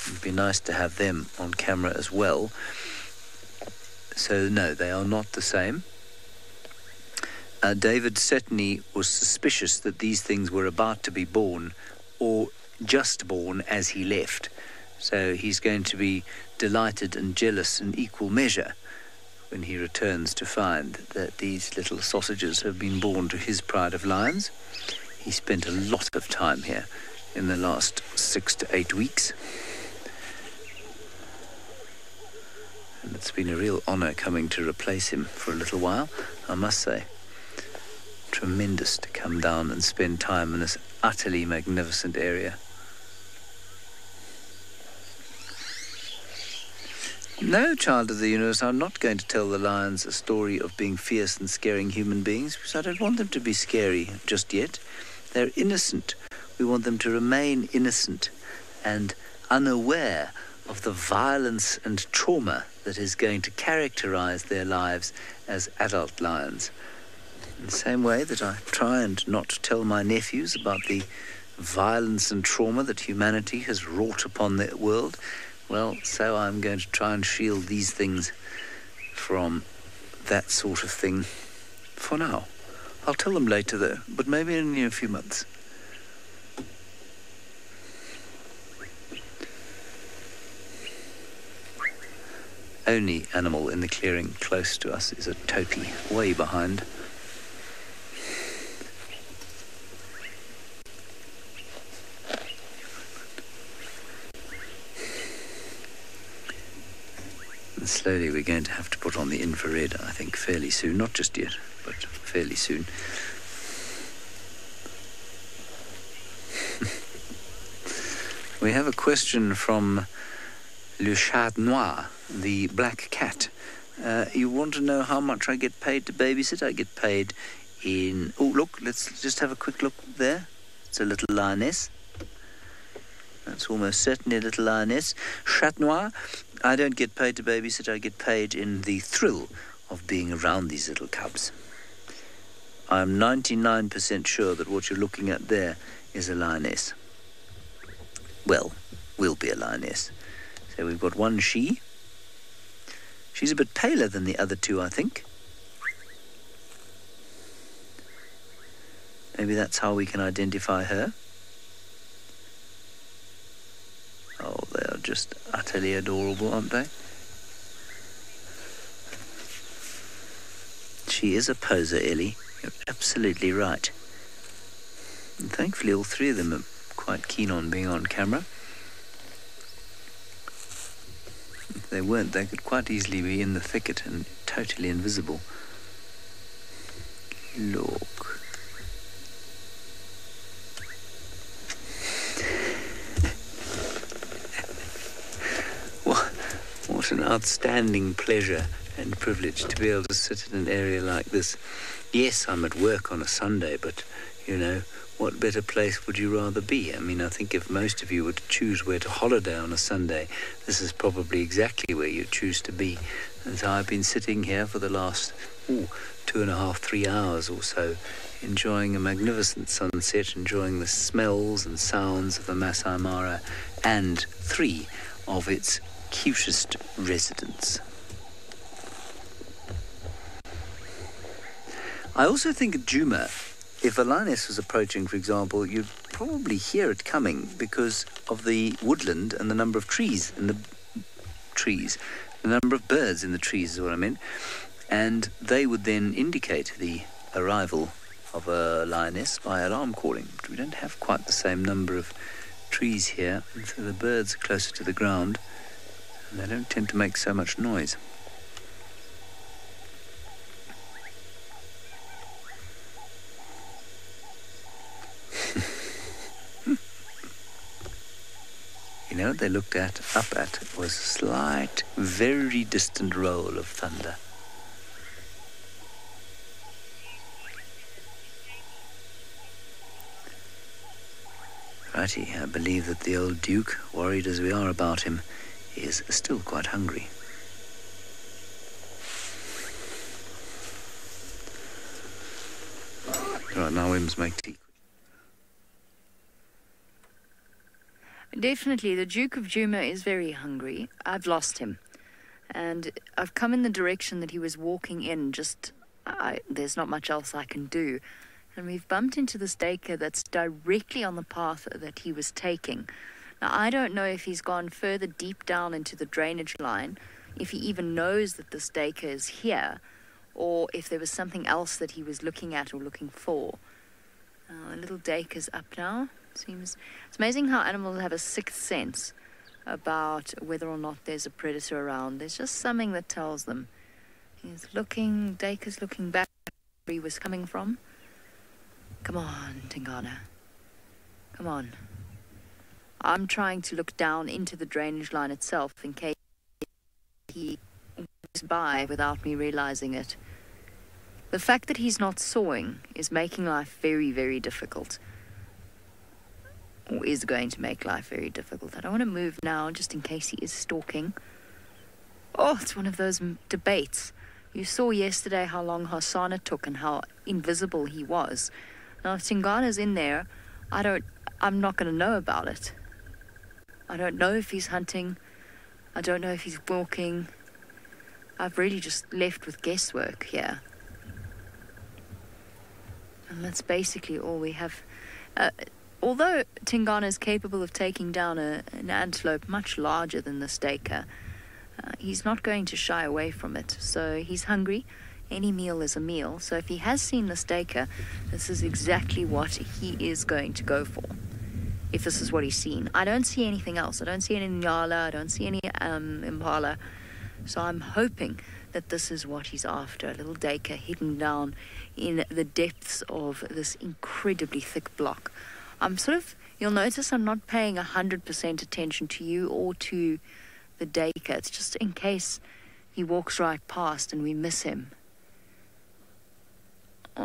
S2: It'd be nice to have them on camera as well. So no, they are not the same. David certainly was suspicious that these things were about to be born or just born as he left. So he's going to be delighted and jealous in equal measure when he returns to find that these little sausages have been born to his pride of lions. He spent a lot of time here in the last 6 to 8 weeks. And it's been a real honour coming to replace him for a little while, I must say. Tremendous to come down and spend time in this utterly magnificent area. No, child of the universe, I'm not going to tell the lions a story of being fierce and scaring human beings, because I don't want them to be scary just yet. They're innocent. We want them to remain innocent and unaware of the violence and trauma that is going to characterize their lives as adult lions. In the same way that I try and not tell my nephews about the violence and trauma that humanity has wrought upon the world, well, so I'm going to try and shield these things from that sort of thing for now. I'll tell them later, though, but maybe in a few months. Only animal in the clearing close to us is a topi, way behind. And slowly we're going to have to put on the infrared, I think, fairly soon. Not just yet, but fairly soon. We have a question from Le Chat Noir, the black cat. You want to know how much I get paid to babysit? I get paid in... Oh, look, let's just have a quick look there. It's a little lioness. That's almost certainly a little lioness. Chat Noir, I don't get paid to babysit. I get paid in the thrill of being around these little cubs. I'm 99% sure that what you're looking at there is a lioness. Well, will be a lioness. So we've got one she. She's a bit paler than the other two, I think. Maybe that's how we can identify her. Oh, they are just utterly adorable, aren't they? She is a poser, Ellie. You're absolutely right. And thankfully, all three of them are quite keen on being on camera. If they weren't, they could quite easily be in the thicket and totally invisible. Look. What an outstanding pleasure and privilege to be able to sit in an area like this. Yes, I'm at work on a Sunday, but, you know, what better place would you rather be? I mean, I think if most of you were to choose where to holiday on a Sunday, this is probably exactly where you choose to be. And so I've been sitting here for the last 2.5, 3 hours or so, enjoying a magnificent sunset, enjoying the smells and sounds of the Masai Mara and 3 of its cutest residents. I also think at Djuma, if a lioness was approaching, for example, you'd probably hear it coming because of the woodland and the number of trees in the trees. The number of birds in the trees is what I meant. And they would then indicate the arrival of a lioness by alarm calling. But we don't have quite the same number of trees here, and so the birds are closer to the ground, and they don't tend to make so much noise. You know what they looked up at was a slight, very distant roll of thunder. Righty, I believe that the old Duke, worried as we are about him, is still quite hungry. Right, now we must make tea.
S3: Definitely, the Duke of Djuma is very hungry. I've lost him. And I've come in the direction that he was walking in. There's not much else I can do. And we've bumped into this daycare that's directly on the path that he was taking. Now, I don't know if he's gone further deep down into the drainage line, if he even knows that this daycare is here, or if there was something else that he was looking at or looking for. The little daycare's up now. It's amazing how animals have a sixth sense about whether or not there's a predator around. There's just something that tells them. Dacre's looking back where he was coming from. Come on, Tingana. Come on. I'm trying to look down into the drainage line itself in case he walks by without me realizing it. The fact that he's not sawing is making life very, very difficult. Or is going to make life very difficult. I don't want to move now just in case he is stalking. Oh, it's one of those debates. You saw yesterday how long Hasana took and how invisible he was. Now, if Tingana's in there, I'm not going to know about it. I don't know if he's hunting. I don't know if he's walking. I've really just left with guesswork here. And that's basically all we have. Although Tingana is capable of taking down an antelope much larger than the staker, he's not going to shy away from it. So he's hungry. Any meal is a meal. So if he has seen the staker, this is exactly what he is going to go for. If this is what he's seen. I don't see anything else. I don't see any nyala. I don't see any impala. So I'm hoping that this is what he's after. A little daker hidden down in the depths of this incredibly thick block. You'll notice I'm not paying 100% attention to you or to the daker. It's just in case he walks right past and we miss him. Oh,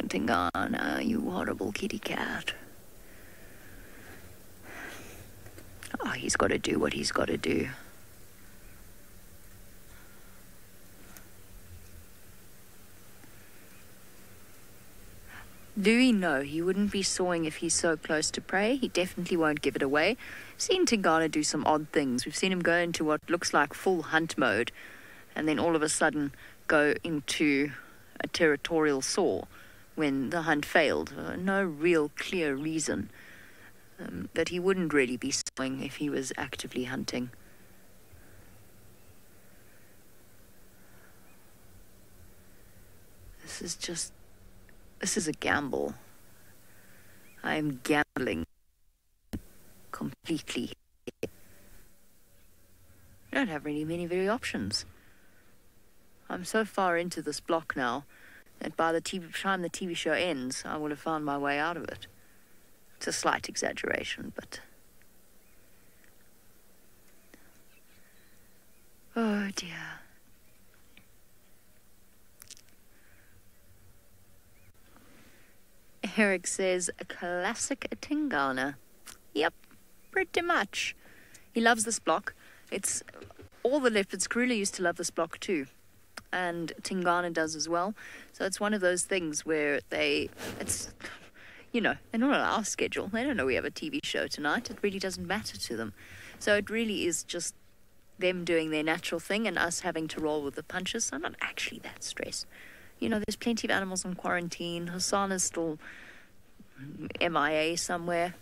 S3: Tingana, you horrible kitty cat. Oh, he's got to do what he's got to do. Do we know he wouldn't be sawing if he's so close to prey? He definitely won't give it away. We've seen Tingana do some odd things. We've seen him go into what looks like full hunt mode and then all of a sudden go into a territorial saw when the hunt failed. No real clear reason that he wouldn't really be sawing if he was actively hunting. This is a gamble. I am gambling completely. I don't have really many options. I'm so far into this block now that by the time the TV show ends, I will have found my way out of it. It's a slight exaggeration, but... Oh dear. Eric says, a classic Tingana. Yep, pretty much. He loves this block. It's all the leopards. Karula used to love this block too. And Tingana does as well. So it's one of those things where it's, you know, they're not on our schedule. They don't know we have a TV show tonight. It really doesn't matter to them. So it really is just them doing their natural thing and us having to roll with the punches. So I'm not actually that stressed. You know, there's plenty of animals on quarantine. Hasana's still MIA somewhere.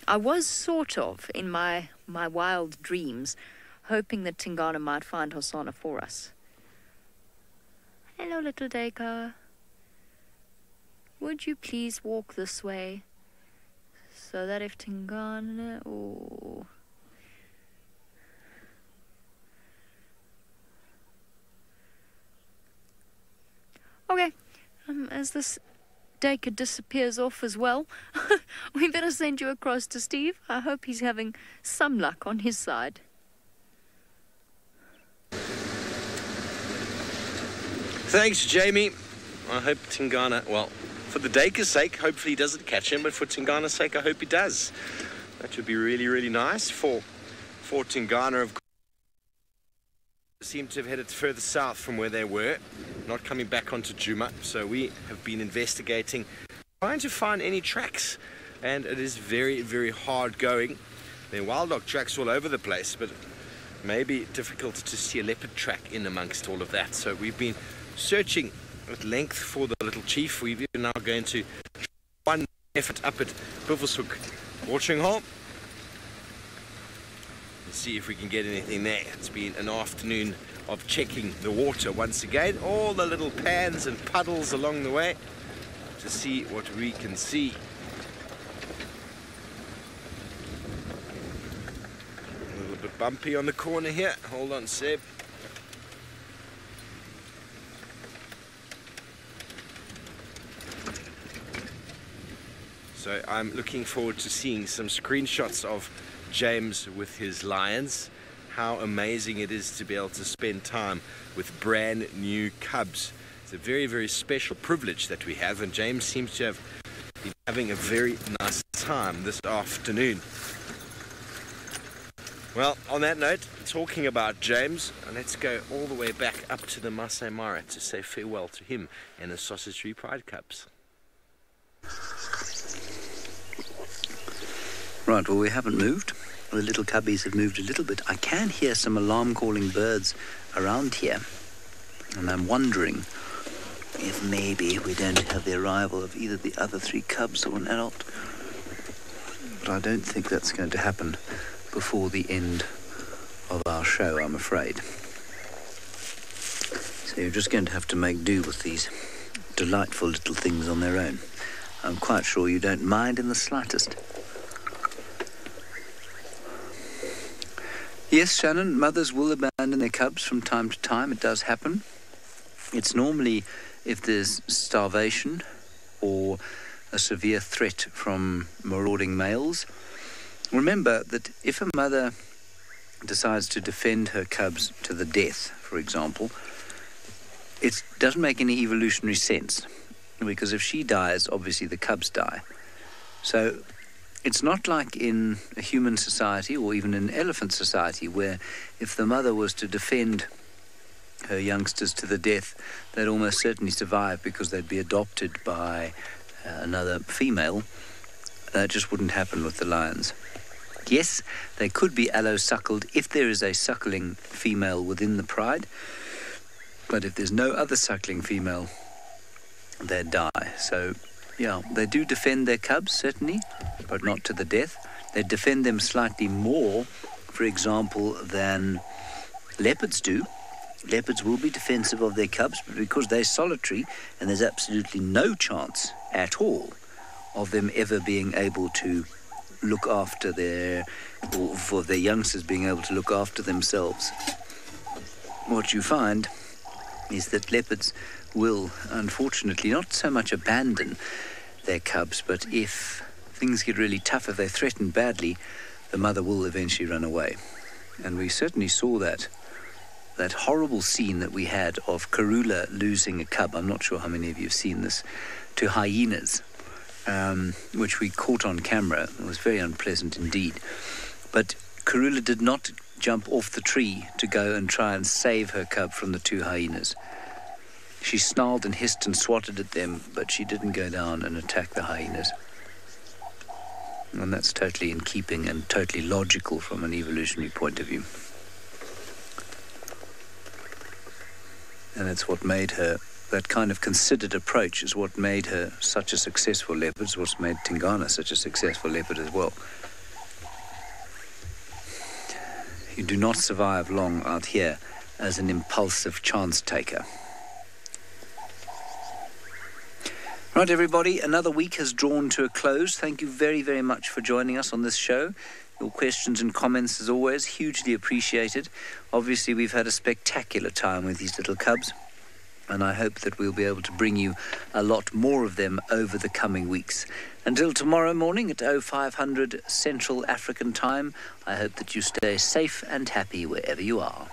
S3: I was sort of, in my wild dreams, hoping that Tingana might find Hasana for us. Hello, little Deka. Would you please walk this way? So that if Tingana... Oh... Okay, as this Deka disappears off as well, we better send you across to Steve. I hope he's having some luck on his side.
S5: Thanks, Jamie. I hope Tingana, well, for the Deka's sake, hopefully he doesn't catch him, but for Tingana's sake, I hope he does. That would be really, really nice for Tingana, of course. Seem to have headed further south from where they were, not coming back onto Djuma. So we have been investigating, trying to find any tracks, and it is very, very hard going. There are wild dog tracks all over the place, but maybe difficult to see a leopard track in amongst all of that. So we've been searching at length for the little chief. We're now going to one effort up at Buffelshoek watering hole. See if we can get anything there. It's been an afternoon of checking the water once again, all the little pans and puddles along the way to see what we can see. A little bit bumpy on the corner here. Hold on, Seb. So I'm looking forward to seeing some screenshots of James with his lions. How amazing it is to be able to spend time with brand new cubs. It's a very, very special privilege that we have, and James seems to have been having a very nice time this afternoon. Well, on that note, talking about James, let's go all the way back up to the Masai Mara to say farewell to him and the Sausage Tree Pride Cubs.
S2: Right, well, we haven't moved. The little cubbies have moved a little bit. I can hear some alarm-calling birds around here, and I'm wondering if maybe we don't have the arrival of either the other three cubs or an adult. But I don't think that's going to happen before the end of our show, I'm afraid. So you're just going to have to make do with these delightful little things on their own. I'm quite sure you don't mind in the slightest. Yes, Shannon, mothers will abandon their cubs from time to time. It does happen. It's normally if there's starvation or a severe threat from marauding males. Remember that if a mother decides to defend her cubs to the death, for example, it doesn't make any evolutionary sense, because if she dies, obviously the cubs die. So it's not like in a human society or even an elephant society where if the mother was to defend her youngsters to the death, they'd almost certainly survive because they'd be adopted by another female. That just wouldn't happen with the lions. Yes, they could be allo-suckled if there is a suckling female within the pride, but if there's no other suckling female, they'd die. So yeah, they do defend their cubs, certainly, but not to the death. They defend them slightly more, for example, than leopards do. Leopards will be defensive of their cubs, but because they're solitary and there's absolutely no chance at all of them ever being able to look after or for their youngsters being able to look after themselves. What you find is that leopards will, unfortunately, not so much abandon their cubs, but if things get really tough, if they're threatened badly, the mother will eventually run away. And we certainly saw that horrible scene that we had of Karula losing a cub. I'm not sure how many of you have seen this, to hyenas. which we caught on camera. It was very unpleasant indeed. But Karula did not jump off the tree to go and try and save her cub from the two hyenas. She snarled and hissed and swatted at them, but she didn't go down and attack the hyenas. And that's totally in keeping and totally logical from an evolutionary point of view. And it's what made her, that kind of considered approach is what made her such a successful leopard, is what's made Tingana such a successful leopard as well. You do not survive long out here as an impulsive chance taker. Right, everybody, another week has drawn to a close. Thank you very, very much for joining us on this show. Your questions and comments, as always, hugely appreciated. Obviously, we've had a spectacular time with these little cubs, and I hope that we'll be able to bring you a lot more of them over the coming weeks. Until tomorrow morning at 0500 Central African Time, I hope that you stay safe and happy wherever you are.